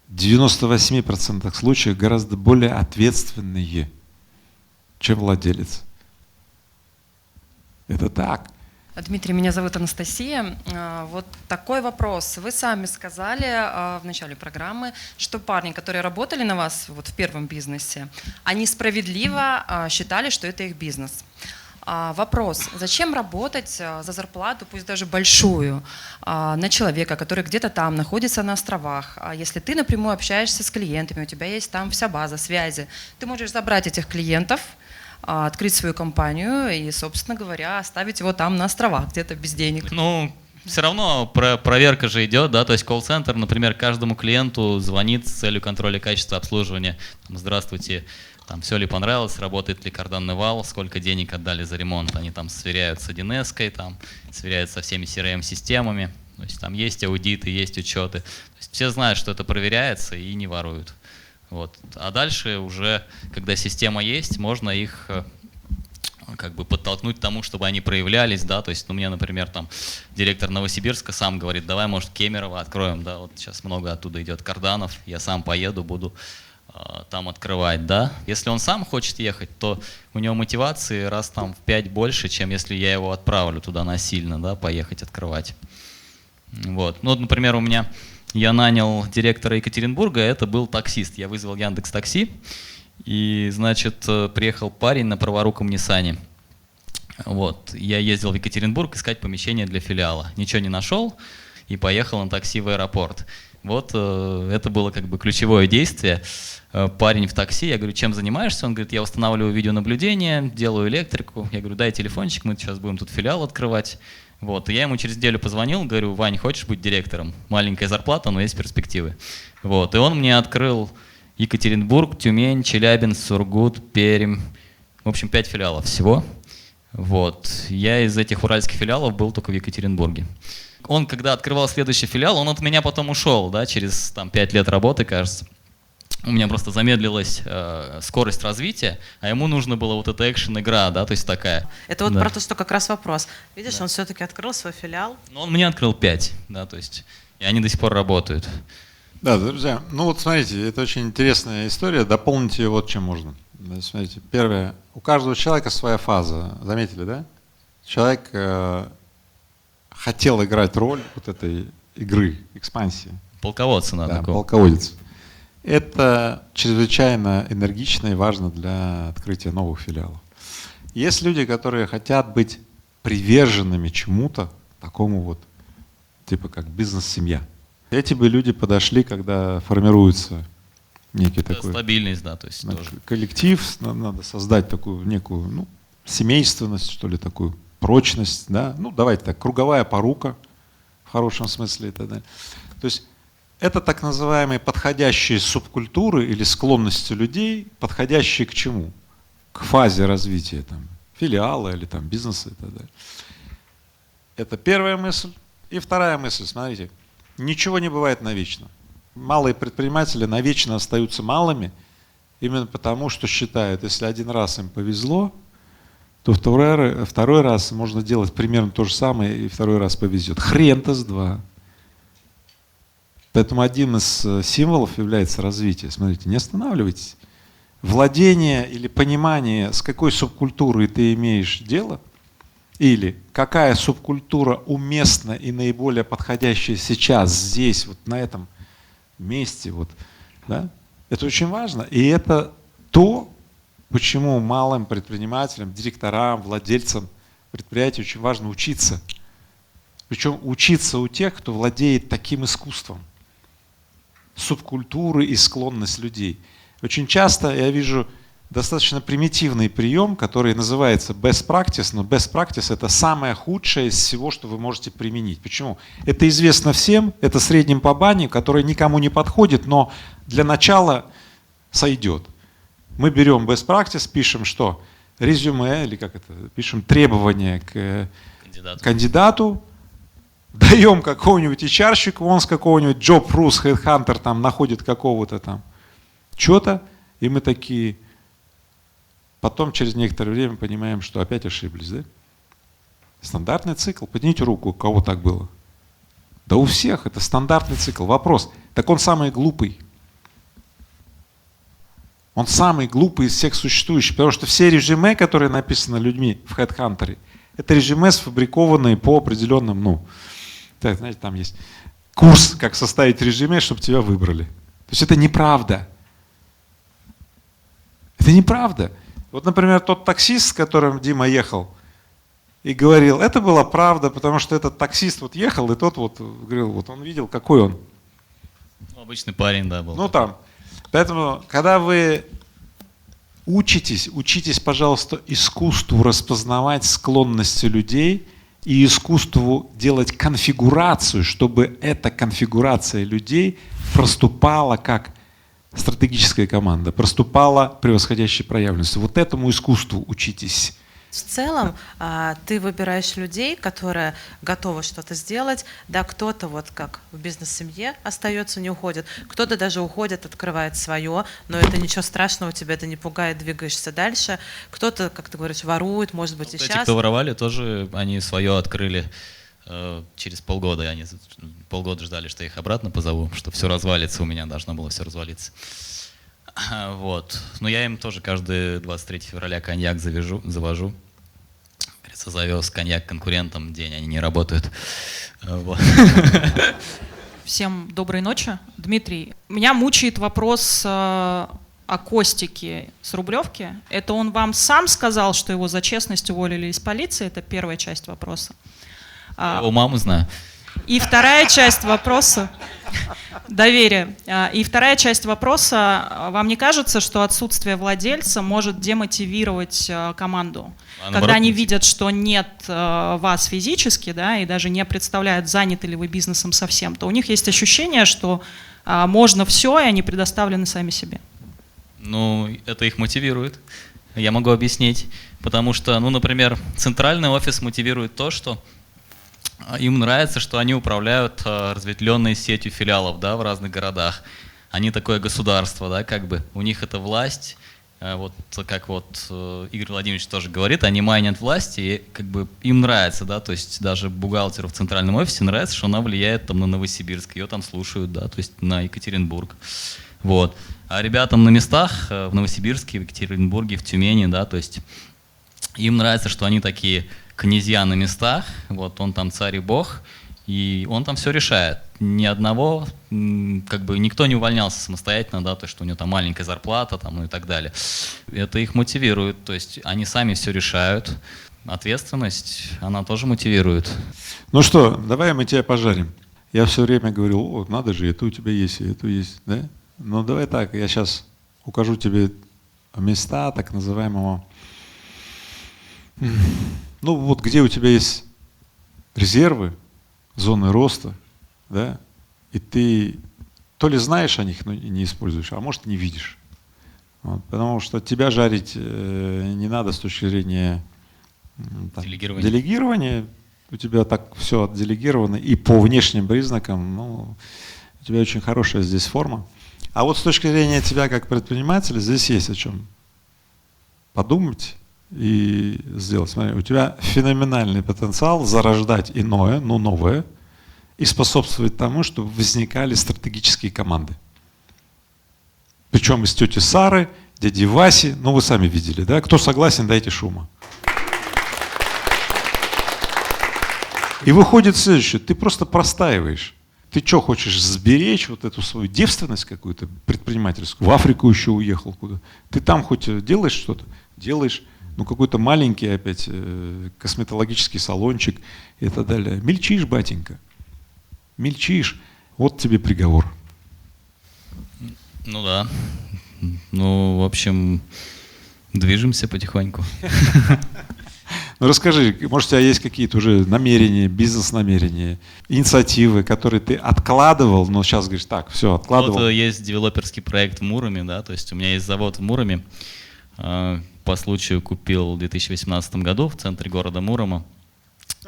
в 98% случаев гораздо более ответственные, чем владелец. Это так. Дмитрий, меня зовут Анастасия. Вот такой вопрос. Вы сами сказали в начале программы, что парни, которые работали на вас вот в первом бизнесе, они справедливо считали, что это их бизнес. Вопрос, зачем работать за зарплату, пусть даже большую, на человека, который где-то там находится на островах? Если ты напрямую общаешься с клиентами, у тебя есть там вся база, связи, ты можешь забрать этих клиентов, открыть свою компанию и, собственно говоря, оставить его там на островах, где-то без денег. Ну, все равно проверка же идет, да, то есть колл-центр, например, каждому клиенту звонит с целью контроля качества обслуживания. Там, здравствуйте, там, все ли понравилось, работает ли карданный вал, сколько денег отдали за ремонт. Они там сверяют с 1С, там, сверяют со всеми CRM-системами. То есть там есть аудиты, есть учеты. То есть все знают, что это проверяется и не воруют. Вот. А дальше уже, когда система есть, можно их как бы подтолкнуть к тому, чтобы они проявлялись, да, то есть у меня, например, там директор Новосибирска сам говорит, давай, может, Кемерово откроем, да, вот сейчас много оттуда идет карданов, я сам поеду, буду там открывать, да. Если он сам хочет ехать, то у него мотивации раз там в 5 больше, чем если я его отправлю туда насильно, да, поехать открывать. Вот. Ну, вот, например, у меня я нанял директора Екатеринбурга, это был таксист. Я вызвал Яндекс.Такси, и, значит, приехал парень на праворуком Ниссане. Вот. Я ездил в Екатеринбург искать помещение для филиала. Ничего не нашел и поехал на такси в аэропорт. Вот это было как бы ключевое действие. Парень в такси, я говорю, чем занимаешься? Он говорит, я устанавливаю видеонаблюдение, делаю электрику. Я говорю, дай телефончик, мы сейчас будем тут филиал открывать. Вот, и я ему через неделю позвонил, говорю, Вань, хочешь быть директором? Маленькая зарплата, но есть перспективы. Вот, и он мне открыл Екатеринбург, Тюмень, Челябинск, Сургут, Пермь. В общем, 5 филиалов всего. Вот, я из этих уральских филиалов был только в Екатеринбурге. Он, когда открывал следующий филиал, он от меня потом ушел, да, через там, 5 лет работы, кажется. У меня просто замедлилась скорость развития, а ему нужно было вот эта экшен-игра, да, то есть такая. Это вот да. про то, что как раз вопрос. Видишь, Да. он все-таки открыл свой филиал. Но он мне открыл 5, да, то есть, и они до сих пор работают. Да, друзья, ну вот смотрите, это очень интересная история, дополните ее вот чем можно. Значит, смотрите, первое, у каждого человека своя фаза, заметили, да? Человек хотел играть роль вот этой игры, экспансии. Полководца надо. Да, такого. полководец. Это чрезвычайно энергично и важно для открытия новых филиалов. Есть люди, которые хотят быть приверженными чему-то, такому вот, типа как бизнес-семья. Эти бы люди подошли, когда формируется некий Это такой стабильность, да, то есть тоже. коллектив, надо создать такую некую, ну, семейственность, что ли, такую прочность, да, ну, давайте так, круговая порука в хорошем смысле и так далее. То есть это так называемые подходящие субкультуры или склонности людей, подходящие к чему? К фазе развития там, филиала или там, бизнеса и так далее. Это первая мысль. И вторая мысль, смотрите, ничего не бывает навечно. Малые предприниматели навечно остаются малыми, именно потому, что считают, если один раз им повезло, то второй раз можно делать примерно то же самое, и второй раз повезет. Хрен-то с два. Поэтому один из символов является развитие. Смотрите, не останавливайтесь. Владение или понимание, с какой субкультурой ты имеешь дело, или какая субкультура уместна и наиболее подходящая сейчас, здесь, вот на этом месте, вот, да? Это очень важно. И это то, почему малым предпринимателям, директорам, владельцам предприятий очень важно учиться. Причем учиться у тех, кто владеет таким искусством. Субкультуры и склонность людей. Очень часто я вижу достаточно примитивный прием, который называется best practice, но best practice — это самое худшее из всего, что вы можете применить. Почему? Это известно всем, это средним по бане, который никому не подходит, но для начала сойдет. Мы берем best practice, пишем что? Резюме, или как это, пишем требования к кандидату, даем какого-нибудь HR-щику, он с какого-нибудь JobRus, Headhunter там находит какого-то там что-то, и мы такие, потом через некоторое время понимаем, что опять ошиблись, да? Стандартный цикл. Поднимите руку, у кого так было. Да у всех это стандартный цикл. Вопрос, так он самый глупый. Он самый глупый из всех существующих, потому что все резюме, которые написаны людьми в Headhunter, это резюме, сфабрикованные по определенным, ну, так, знаете, там есть курс, как составить резюме, чтобы тебя выбрали. То есть это неправда. Это неправда. Вот, например, тот таксист, с которым Дима ехал, и говорил, это была правда, потому что этот таксист вот ехал, и тот вот говорил, вот он видел, какой он. Ну, обычный парень, да, был. Ну там. Поэтому, когда вы учитесь, пожалуйста, искусству распознавать склонности людей и искусству делать конфигурацию, чтобы эта конфигурация людей проступала как стратегическая команда, проступала превосходящей проявленностью. Вот этому искусству учитесь. В целом ты выбираешь людей, которые готовы что-то сделать, да, кто-то вот как в бизнес-семье остается, не уходит, кто-то даже уходит, открывает свое, но это ничего страшного, тебя это не пугает, двигаешься дальше, кто-то, как ты говоришь, ворует, может быть, и Эти, сейчас. кто воровали, тоже они свое открыли через полгода, они полгода ждали, что я их обратно позову, что все развалится, у меня должно было все развалиться. Вот. Но я им тоже каждый 23 февраля коньяк завожу. Говорится, завез коньяк конкурентам, день они не работают. Вот. Всем доброй ночи. Дмитрий, меня мучает вопрос о Костике с Рублевки. Это он вам сам сказал, что его за честность уволили из полиции? Это первая часть вопроса. Я у мамы знаю. И вторая часть вопроса — доверие. И вторая часть вопроса: вам не кажется, что отсутствие владельца может демотивировать команду? Когда они видят, что нет вас физически, да, и даже не представляют, заняты ли вы бизнесом совсем, то у них есть ощущение, что можно все, и они предоставлены сами себе. Ну, это их мотивирует. Я могу объяснить. Потому что, ну, например, центральный офис мотивирует то, что им нравится, что они управляют разветвленной сетью филиалов, да, в разных городах. Они такое государство, да, как бы. У них это власть. Вот как вот Игорь Владимирович тоже говорит, они майнят власть, и как бы им нравится, да, то есть даже бухгалтеру в центральном офисе нравится, что она влияет там на Новосибирск, ее там слушают, да, то есть на Екатеринбург. Вот. А ребятам на местах в Новосибирске, в Екатеринбурге, в Тюмени, да, то есть им нравится, что они такие князья на местах, вот он там царь и бог, и он там все решает. Ни одного, как бы никто не увольнялся самостоятельно, да, то есть что у него там маленькая зарплата, там, ну и так далее. Это их мотивирует, то есть они сами все решают. Ответственность, она тоже мотивирует. Ну что, давай мы тебя пожарим. Я все время говорил, о, надо же, это у тебя есть, и это есть, да? Ну давай так, я сейчас укажу тебе места так называемого, ну вот где у тебя есть резервы, зоны роста, да, и ты то ли знаешь о них, но не используешь, а может не видишь. Вот, потому что тебя жарить не надо с точки зрения там, делегирования. У тебя так все отделегировано, и по внешним признакам, ну, у тебя очень хорошая здесь форма. А вот с точки зрения тебя как предпринимателя, здесь есть о чем подумать и сделать. Смотри, у тебя феноменальный потенциал зарождать иное, но новое, и способствовать тому, чтобы возникали стратегические команды. Причем из тети Сары, дяди Васи, ну вы сами видели, да? Кто согласен, дайте шума. И выходит следующее, ты просто простаиваешь. Ты что, хочешь сберечь вот эту свою девственность какую-то предпринимательскую? В Африку еще уехал куда? Ты там хоть делаешь что-то? Делаешь, ну какой-то маленький опять косметологический салончик и так далее. Мельчишь, батенька, мельчишь. Вот тебе приговор. Ну да. Ну, в общем, движемся потихоньку. Ну расскажи, может, у тебя есть какие-то уже намерения, бизнес-намерения, инициативы, которые ты откладывал, но сейчас говоришь, так, все, откладывал. Вот есть девелоперский проект в Муроме, да, то есть у меня есть завод в Муроме. По случаю купил в 2018 году в центре города Мурома.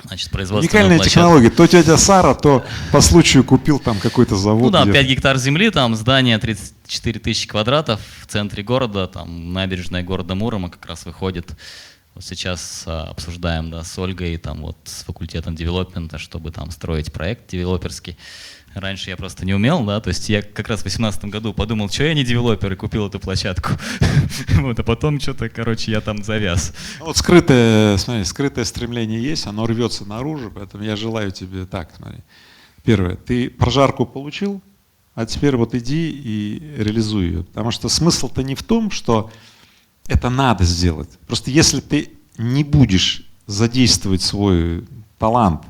Значит, производственную Уникальная площадку. технология. То тетя Сара, то по случаю купил там какой-то завод. Ну да, где-то. 5 гектар земли, там здание 34 тысячи квадратов в центре города, там набережная города Мурома как раз выходит. Вот сейчас обсуждаем, да, с Ольгой, там вот с факультетом девелопмента, чтобы там строить проект девелоперский. Раньше я просто не умел, да, то есть я как раз в 2018 году подумал, что я не девелопер, и купил эту площадку. Вот, а потом что-то, короче, я там завяз. Вот скрытое, смотри, скрытое стремление есть, оно рвется наружу, поэтому я желаю тебе так, смотри. Первое, ты прожарку получил, а теперь вот иди и реализуй ее. Потому что смысл-то не в том, что это надо сделать. Просто если ты не будешь задействовать свой талант,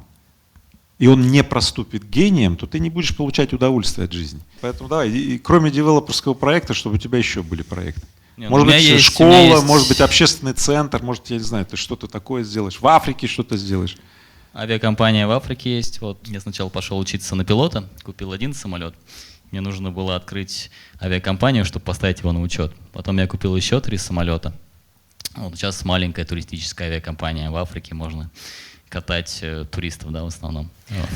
и он не проступит гением, то ты не будешь получать удовольствие от жизни. Поэтому давай, и кроме девелоперского проекта, чтобы у тебя еще были проекты. Не, может быть, есть, школа, есть... может быть, общественный центр, может, я не знаю, ты что-то такое сделаешь. В Африке что-то сделаешь. Авиакомпания в Африке есть. Вот я сначала пошел учиться на пилота, купил один самолет. Мне нужно было открыть авиакомпанию, чтобы поставить его на учет. Потом я купил еще 3 самолета. Вот сейчас маленькая туристическая авиакомпания в Африке, можно катать туристов, да, в основном. Вот.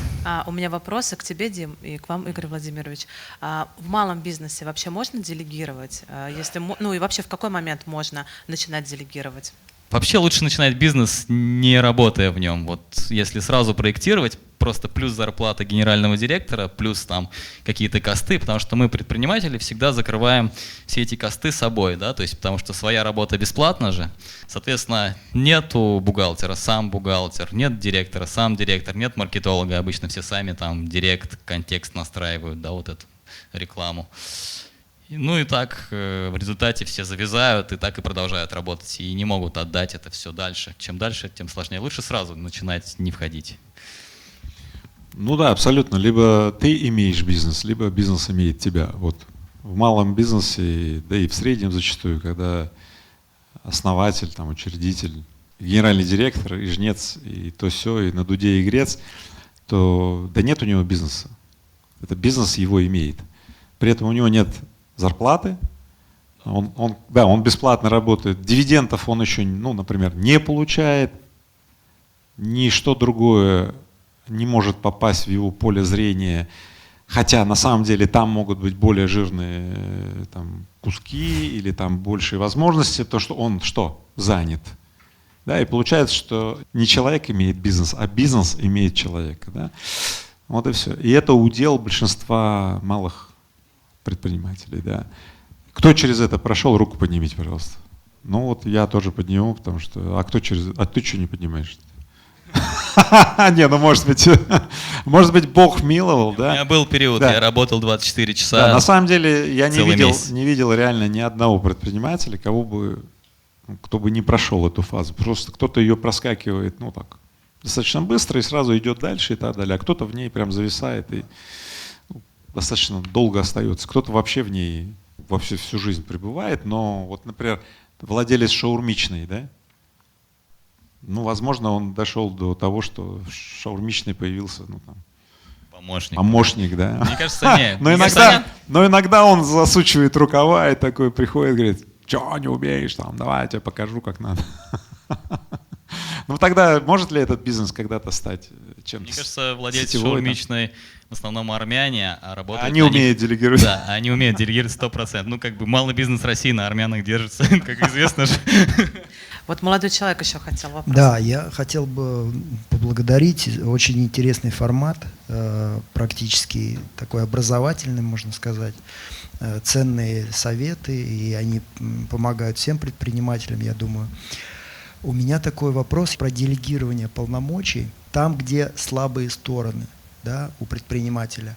У меня вопросы к тебе, Дим, и к вам, Игорь Владимирович. В малом бизнесе вообще можно делегировать? Если, ну и вообще в какой момент можно начинать делегировать? Вообще лучше начинать бизнес, не работая в нем. Вот если сразу проектировать, просто плюс зарплата генерального директора, плюс там какие-то косты, потому что мы, предприниматели, всегда закрываем все эти косты собой, да, то есть потому что своя работа бесплатна же. Соответственно, нету бухгалтера, сам бухгалтер, нет директора, сам директор, нет маркетолога, обычно все сами там директ, контекст настраивают, да, вот эту рекламу. Ну и так в результате все завязают и так и продолжают работать и не могут отдать это все дальше. Чем дальше, тем сложнее. Лучше сразу начинать не входить. Ну да, абсолютно. Либо ты имеешь бизнес, либо бизнес имеет тебя. Вот в малом бизнесе, да и в среднем зачастую, когда основатель, там, учредитель, генеральный директор, и жнец, и то сё, и на дуде игрец, то да нет у него бизнеса. Это бизнес его имеет. При этом у него нет зарплаты, он бесплатно работает, дивидендов он еще, ну, например, не получает, ничто другое не может попасть в его поле зрения, хотя на самом деле там могут быть более жирные там, куски или там большие возможности, то что он что? Занят. Да, и получается, что не человек имеет бизнес, а бизнес имеет человека. Да? Вот и все. И это удел большинства малых предпринимателей, да. Кто через это прошел, руку поднимите, пожалуйста. Ну вот я тоже подниму, потому что, а ты что не поднимаешь? Не, ну может быть Бог миловал, да? У меня был период, я работал 24 часа. Да, на самом деле я не видел реально ни одного предпринимателя, кто бы не прошел эту фазу. Просто кто-то ее проскакивает, ну так, достаточно быстро и сразу идет дальше и так далее, а кто-то в ней прям зависает и достаточно долго остается. Кто-то вообще в ней всю жизнь пребывает, но вот, например, владелец шаурмичной, да? Ну, возможно, он дошел до того, что шаурмичный появился, ну там. Помощник, да. Мне кажется, нет. Но иногда он засучивает рукава и такой приходит, говорит, что не умеешь, там, давай я тебе покажу, как надо. Ну тогда может ли этот бизнес когда-то стать чем-то? Мне кажется, владельцы сетевой, там? шаурмичной в основном армяне, а работают Они умеют делегировать. Да, они умеют делегировать 100%. Ну, как бы малый бизнес России на армянах держится, как известно же. Вот молодой человек еще хотел вопрос. Да, я хотел бы поблагодарить. Очень интересный формат, практически такой образовательный, можно сказать. Ценные советы, и они помогают всем предпринимателям, я думаю. У меня такой вопрос про делегирование полномочий там, где слабые стороны, да, у предпринимателя.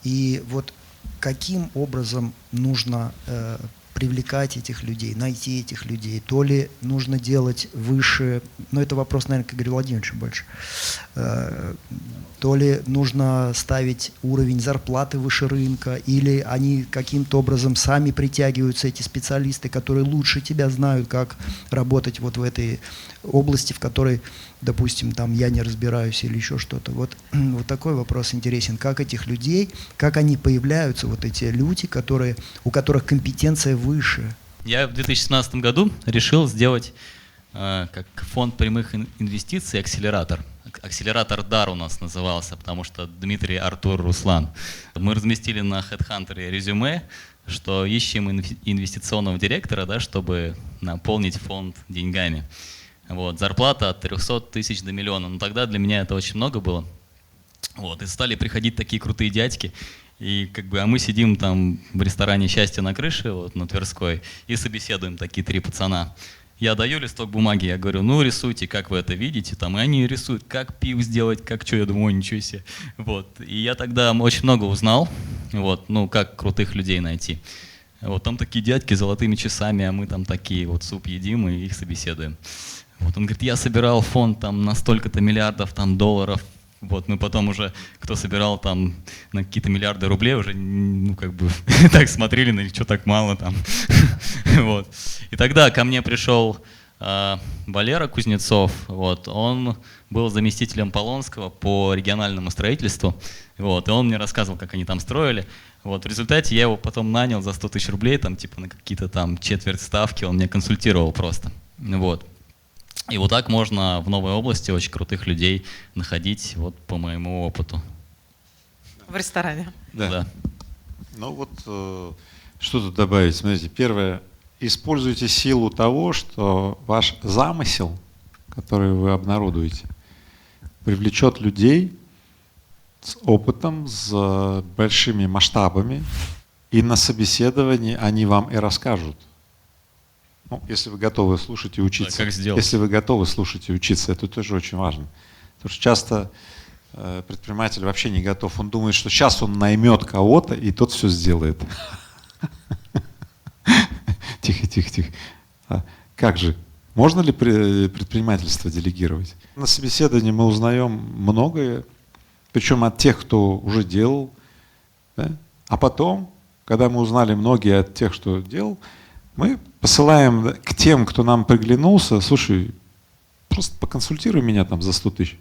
И вот каким образом нужно привлекать этих людей, найти этих людей, то ли нужно делать выше, ну это вопрос, наверное, к Игорю Владимировичу больше, то ли нужно ставить уровень зарплаты выше рынка, или они каким-то образом сами притягиваются, эти специалисты, которые лучше тебя знают, как работать вот в этой области, в которой, допустим, там я не разбираюсь или еще что-то. Вот такой вопрос интересен. Как этих людей, как они появляются, вот эти люди, у которых компетенция выше? Я в 2017 году решил сделать как фонд прямых инвестиций акселератор. Акселератор DAR у нас назывался, потому что Дмитрий, Артур, Руслан. Мы разместили на HeadHunter резюме, что ищем инвестиционного директора, да, чтобы наполнить фонд деньгами. Вот, зарплата от 300 тысяч до миллиона. Но тогда для меня это очень много было. Вот, и стали приходить такие крутые дядьки. И как бы, а мы сидим там в ресторане «Счастье» на крыше, вот, на Тверской, и собеседуем такие 3 пацана. Я даю листок бумаги, я говорю, ну рисуйте, как вы это видите, там, и они рисуют, как пиво сделать, как что, я думаю, ничего себе. Вот. И я тогда очень много узнал, вот, ну, как крутых людей найти. Вот, там такие дядьки с золотыми часами, а мы там такие вот суп едим и их собеседуем. Вот, он говорит, я собирал фонд там на столько-то миллиардов там, долларов. Вот, мы потом уже, кто собирал там на какие-то миллиарды рублей, уже, ну, как бы, так смотрели, на что так мало там. Вот. И тогда ко мне пришел Валера Кузнецов, вот, он был заместителем Полонского по региональному строительству, вот, и он мне рассказывал, как они там строили. Вот, в результате я его потом нанял за 100 тысяч рублей, там, типа, на какие-то там четверть ставки, он меня консультировал просто. Вот. И вот так можно в новой области очень крутых людей находить, вот по моему опыту. В ресторане. Да. Ну вот, что тут добавить? Смотрите, первое, используйте силу того, что ваш замысел, который вы обнародуете, привлечет людей с опытом, с большими масштабами, и на собеседовании они вам и расскажут. Ну, если вы готовы слушать и учиться. Да, как сделать? Если вы готовы слушать и учиться, это тоже очень важно. Потому что часто предприниматель вообще не готов. Он думает, что сейчас он наймет кого-то, и тот все сделает. Тихо. Как же? Можно ли предпринимательство делегировать? На собеседовании мы узнаем многое, причем от тех, кто уже делал. Да? А потом, когда мы узнали многие от тех, кто делал, мы посылаем к тем, кто нам приглянулся, слушай, просто поконсультируй меня там за 100 тысяч.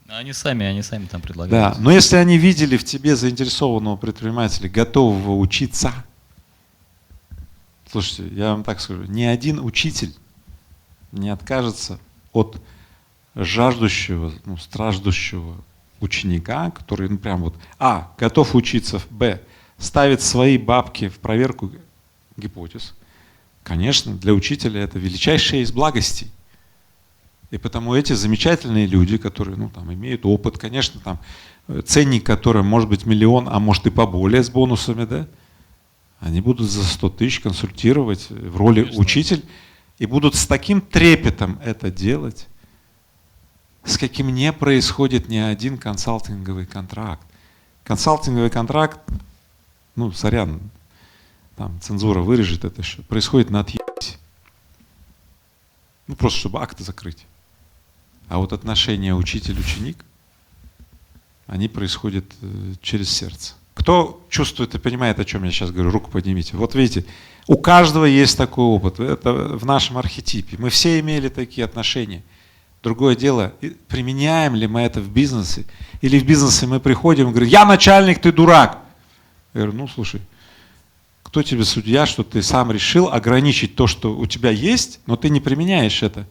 Они сами там предлагают. Да, но если они видели в тебе заинтересованного предпринимателя, готового учиться, слушайте, я вам так скажу, ни один учитель не откажется от жаждущего, страждущего ученика, который, прям вот, готов учиться, ставит свои бабки в проверку гипотез. Конечно, для учителя это величайшая из благостей. И потому эти замечательные люди, которые имеют опыт, конечно, там ценник, который может быть миллион, а может и поболее с бонусами, да, они будут за 100 тысяч консультировать в роли учитель и будут с таким трепетом это делать, с каким не происходит ни один консалтинговый контракт. Консалтинговый контракт, сорян, там цензура вырежет это еще, происходит на отъебись. Просто чтобы акты закрыть. А вот отношения учитель-ученик, они происходят через сердце. Кто чувствует и понимает, о чем я сейчас говорю, руку поднимите. Вот видите, у каждого есть такой опыт. Это в нашем архетипе. Мы все имели такие отношения. Другое дело, применяем ли мы это в бизнесе, или в бизнесе мы приходим и говорим, я начальник, ты дурак. Я говорю, слушай, кто тебе судья, что ты сам решил ограничить то, что у тебя есть, но ты не применяешь это?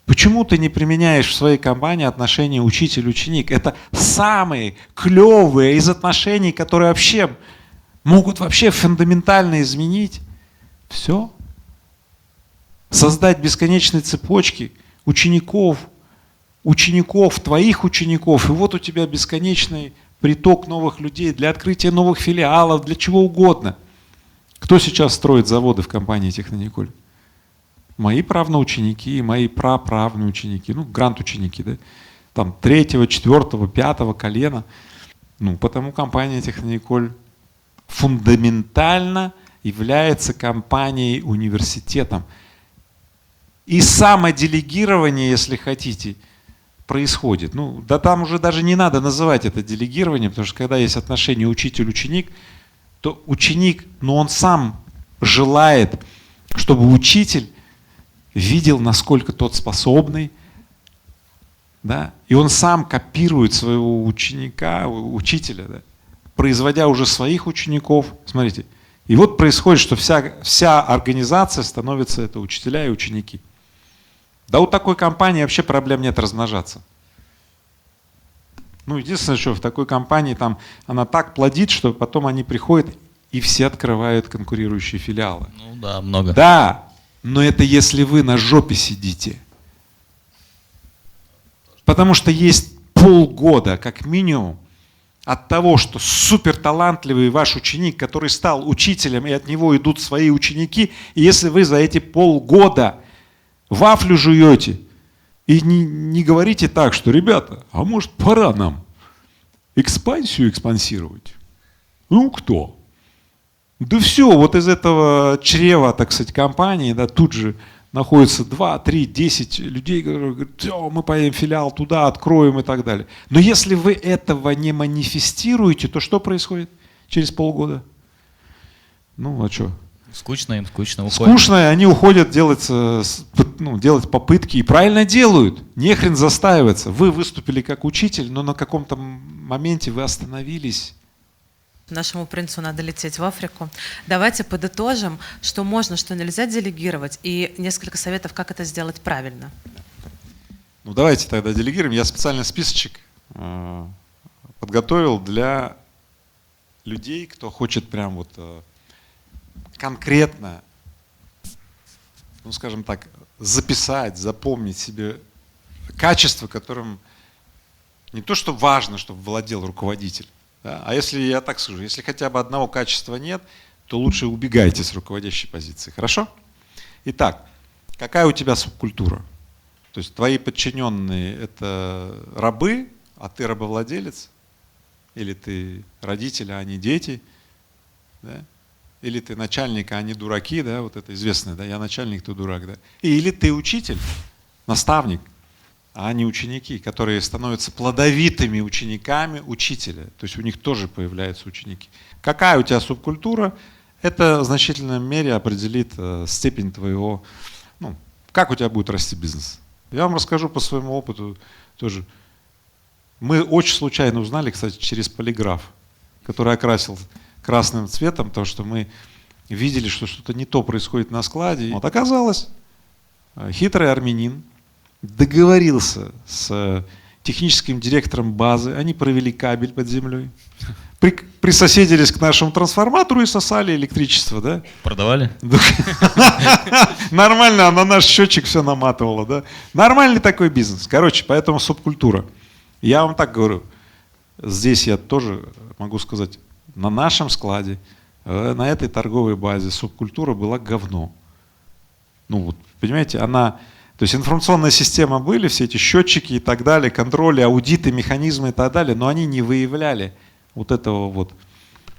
Почему ты не применяешь в своей компании отношения учитель-ученик? Это самые клевые из отношений, которые вообще могут вообще фундаментально изменить все. Создать бесконечные цепочки учеников, твоих учеников, и вот у тебя бесконечный приток новых людей для открытия новых филиалов, для чего угодно. Кто сейчас строит заводы в компании Технониколь? Мои правнученики, мои праправные ученики, ну, грант-ученики, да, там 3-го, 4-го, 5-го колена. Ну, потому компания Технониколь фундаментально является компанией-университетом. И самоделегирование, если хотите, происходит. Ну, да там уже даже не надо называть это делегирование, потому что когда есть отношение учитель-ученик, то ученик, ну, он сам желает, чтобы учитель видел, насколько тот способный, да, и он сам копирует своего ученика, учителя, да, производя уже своих учеников. Смотрите, и вот происходит, что вся организация становится это учителя и ученики. Да у такой компании вообще проблем нет размножаться. Ну, единственное, что в такой компании там она так плодит, что потом они приходят и все открывают конкурирующие филиалы. Ну да, много. Да, но это если вы на жопе сидите. Потому что есть полгода, как минимум, от того, что суперталантливый ваш ученик, который стал учителем, и от него идут свои ученики, и если вы за эти полгода вафлю жуете, и не говорите так, что, ребята, а может пора нам экспансию экспансировать? Ну кто? Да все, вот из этого чрева, так сказать, компании, да, тут же находится 2, 3, 10 людей, которые говорят, все, мы поедем филиал туда, откроем и так далее. Но если вы этого не манифестируете, то что происходит через полгода? Ну, а что? Скучно им, скучно. Уходят. Скучно, и они уходят делать попытки и правильно делают. Не хрен застаиваться. Вы выступили как учитель, но на каком-то моменте вы остановились. Нашему принцу надо лететь в Африку. Давайте подытожим, что можно, что нельзя делегировать, и несколько советов, как это сделать правильно. Ну давайте тогда делегируем. Я специально списочек подготовил для людей, кто хочет прям вот конкретно, ну скажем так, записать, запомнить себе качество, которым не то что важно, чтобы владел руководитель, да, а если я так скажу, если хотя бы одного качества нет, то лучше убегайте с руководящей позиции. Хорошо? Итак, какая у тебя субкультура? То есть твои подчиненные — это рабы, а ты рабовладелец? Или ты родители, а они дети? Да? Или ты начальник, а они дураки, да, вот это известное, да, я начальник, ты дурак, да. Или ты учитель, наставник, а они ученики, которые становятся плодовитыми учениками учителя. То есть у них тоже появляются ученики. Какая у тебя субкультура, это в значительной мере определит степень твоего, ну, как у тебя будет расти бизнес. Я вам расскажу по своему опыту тоже. Мы очень случайно узнали, кстати, через полиграф, который окрасил красным цветом, потому что мы видели, что что-то не то происходит на складе. Вот оказалось, хитрый армянин договорился с техническим директором базы, они провели кабель под землей, присоседились к нашему трансформатору и сосали электричество, да? Продавали? Нормально, на наш счетчик все наматывало, да? Нормальный такой бизнес. Короче, поэтому субкультура. Я вам так говорю, здесь я тоже могу сказать, на нашем складе, на этой торговой базе субкультура была говно. Ну вот, понимаете, она, то есть информационная система были, все эти счетчики и так далее, контроли, аудиты, механизмы и так далее, но они не выявляли вот этого вот,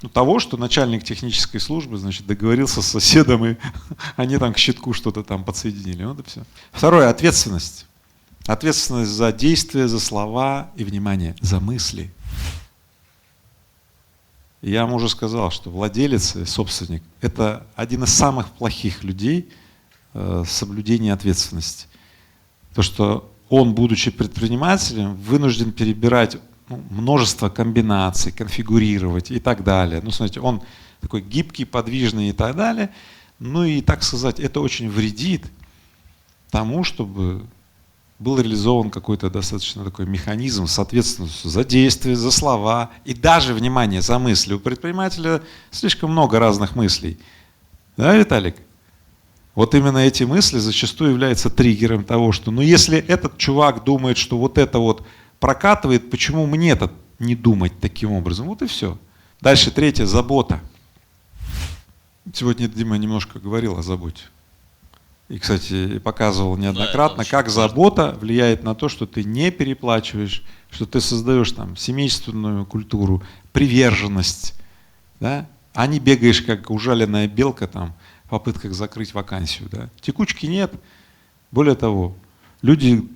ну, того, что начальник технической службы, значит, договорился с соседом, и они там к щитку что-то там подсоединили. Вот и все. Второе, ответственность. Ответственность за действия, за слова и, внимание, за мысли. Я вам уже сказал, что владелец, собственник – это один из самых плохих людей в соблюдении ответственности. То, что он, будучи предпринимателем, вынужден перебирать множество комбинаций, конфигурировать и так далее. Ну, смотрите, он такой гибкий, подвижный и так далее. Ну и, так сказать, это очень вредит тому, чтобы был реализован какой-то достаточно такой механизм с ответственностью за действия, за слова и даже, внимание, за мысли. У предпринимателя слишком много разных мыслей. Да, Виталик? Вот именно эти мысли зачастую являются триггером того, что ну если этот чувак думает, что вот это вот прокатывает, почему мне-то не думать таким образом? Вот и все. Дальше третье – забота. Сегодня Дима немножко говорил о заботе. И, кстати, показывал неоднократно, как забота влияет на то, что ты не переплачиваешь, что ты создаешь там семейственную культуру, приверженность, да? А не бегаешь, как ужаленная белка там, в попытках закрыть вакансию. Да? Текучки нет. Более того, люди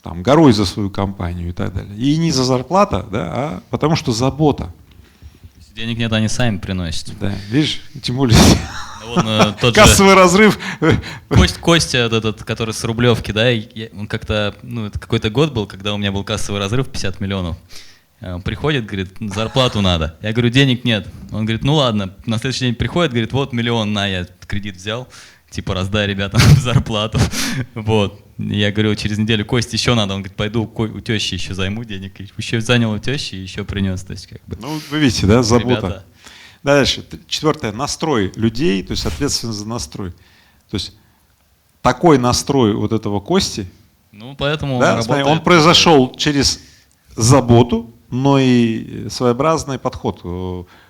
там, горой за свою компанию и так далее. И не за зарплата, да, а потому что забота. Денег нет, они сами приносят. Да, видишь, тем более Кассовый разрыв. Костя, этот, который с Рублевки, да, он как-то, ну, это какой-то год был, когда у меня был кассовый разрыв 50 миллионов. Приходит, говорит, зарплату надо. Я говорю, денег нет. Он говорит, ну ладно. На следующий день приходит, говорит, вот миллион, на, я кредит взял. Типа, раздай ребятам зарплату. Вот. Я говорю, через неделю Косте еще надо. Он говорит, пойду у тещи еще займу денег. Еще занял у тещи и еще принес. То есть, как бы, ну, вы видите, да, забота. Ребята. Дальше. Четвертое. Настрой людей, то есть ответственность за настрой. То есть такой настрой вот этого Кости, ну, поэтому да, смотри, он произошел через заботу, но и своеобразный подход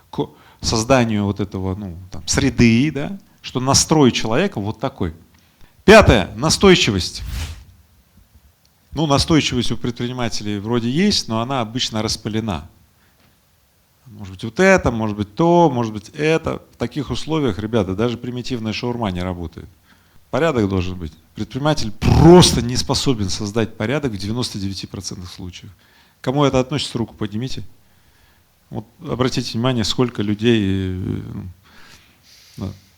к созданию вот этого, ну, там, среды, да, что настрой человека вот такой. Пятое. Настойчивость. Ну, настойчивость у предпринимателей вроде есть, но она обычно распылена. Может быть вот это, может быть то, может быть это. В таких условиях, ребята, даже примитивная шаурма не работает. Порядок должен быть. Предприниматель просто не способен создать порядок в 99% случаев. Кому это относится, руку поднимите. Вот обратите внимание, сколько людей...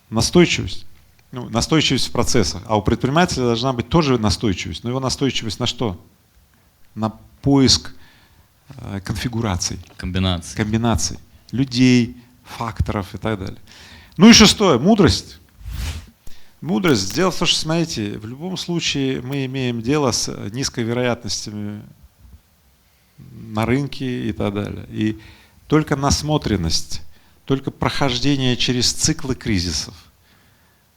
Настойчивость. Ну, настойчивость в процессах. А у предпринимателя должна быть тоже настойчивость. Но его настойчивость на что? На поиск конфигураций. Комбинаций. Людей, факторов и так далее. Ну и шестое. Мудрость. Мудрость. Дело в том, что, смотрите, в любом случае мы имеем дело с низкой вероятностями на рынке и так далее. И только насмотренность, только прохождение через циклы кризисов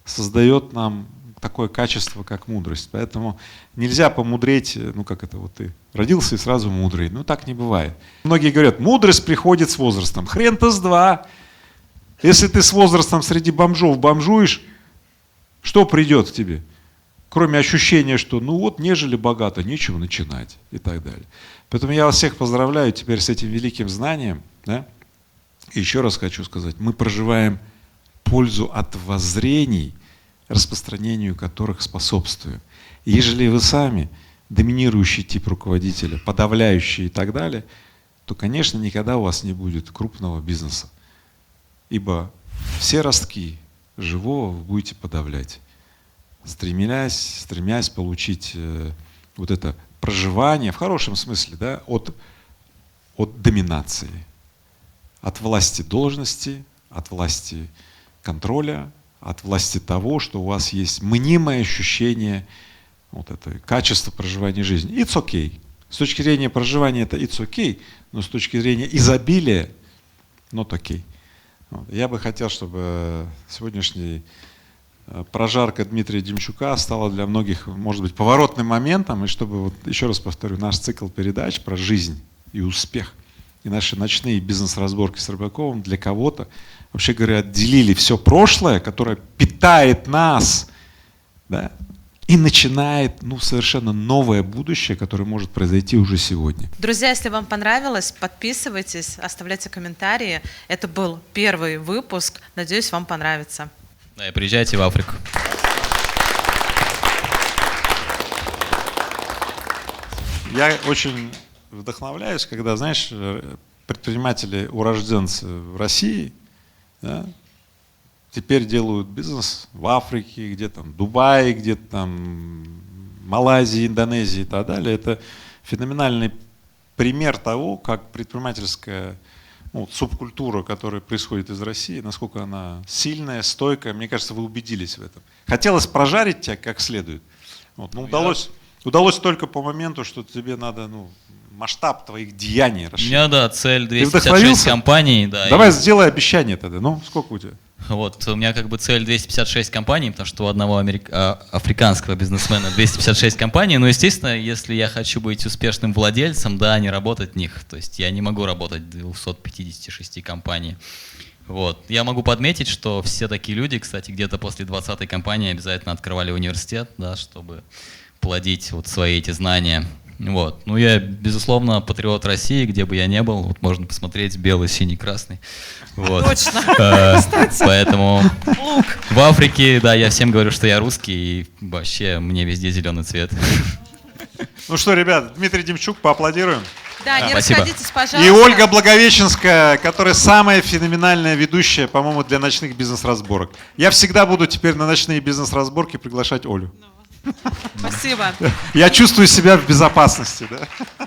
создает нам такое качество, как мудрость. Поэтому нельзя помудреть, ну как это, вот ты родился и сразу мудрый. Ну так не бывает. Многие говорят, мудрость приходит с возрастом. Хрен-то с два. Если ты с возрастом среди бомжов бомжуешь, что придет к тебе? Кроме ощущения, что ну вот, нежели богато, нечего начинать и так далее. Поэтому я вас всех поздравляю теперь с этим великим знанием. Да? И еще раз хочу сказать, мы проживаем пользу от воззрений, распространению которых способствуем. И ежели вы сами доминирующий тип руководителя, подавляющий и так далее, то, конечно, никогда у вас не будет крупного бизнеса. Ибо все ростки живого вы будете подавлять, стремясь получить вот это проживание, в хорошем смысле, да, от доминации, от власти должности, от власти контроля, от власти того, что у вас есть мнимое ощущение вот это качества проживания жизни. It's okay. С точки зрения проживания это it's okay, но с точки зрения изобилия not okay. Вот. Я бы хотел, чтобы сегодняшний прожарка Дмитрия Демчука стала для многих, может быть, поворотным моментом, и чтобы, вот, еще раз повторю, наш цикл передач про жизнь и успех, и наши ночные бизнес-разборки с Рыбаковым для кого-то, вообще говоря, отделили все прошлое, которое питает нас, да, и начинает совершенно новое будущее, которое может произойти уже сегодня. Друзья, если вам понравилось, подписывайтесь, оставляйте комментарии. Это был первый выпуск. Надеюсь, вам понравится. Да, и приезжайте в Африку. Я очень вдохновляюсь, когда, знаешь, предприниматели-урожденцы в России, да, теперь делают бизнес в Африке, где там Дубае, где там Малайзии, Индонезии и так далее. Это феноменальный пример того, как предпринимательская субкультура, которая происходит из России, насколько она сильная, стойкая. Мне кажется, вы убедились в этом. Хотелось прожарить тебя как следует. Вот, но Удалось только по моменту, что тебе надо, масштаб твоих деяний У расширить. меня, да, цель Ты 256 вдохновился? компаний. Да, Давай сделай обещание тогда. Сколько у тебя? Вот, у меня как бы цель 256 компаний, потому что у одного африканского бизнесмена 256 компаний. Но, естественно, если я хочу быть успешным владельцем, да, не работать в них. То есть я не могу работать в 256 компаний. Вот. Я могу подметить, что все такие люди, кстати, где-то после 20-й компании обязательно открывали университет, да, чтобы плодить вот свои эти знания. Вот. Ну, я, безусловно, патриот России, где бы я ни был. Вот можно посмотреть белый, синий, красный. Вот. Точно. Поэтому в Африке, да, я всем говорю, что я русский, и вообще мне везде зеленый цвет. Ну что, ребят, Дмитрий Демчук, поаплодируем. Да, не спасибо. расходитесь, пожалуйста. И Ольга Благовещенская, которая самая феноменальная ведущая, по-моему, для ночных бизнес-разборок. Я всегда буду теперь на ночные бизнес-разборки приглашать Олю. Спасибо. Я чувствую себя в безопасности. Да?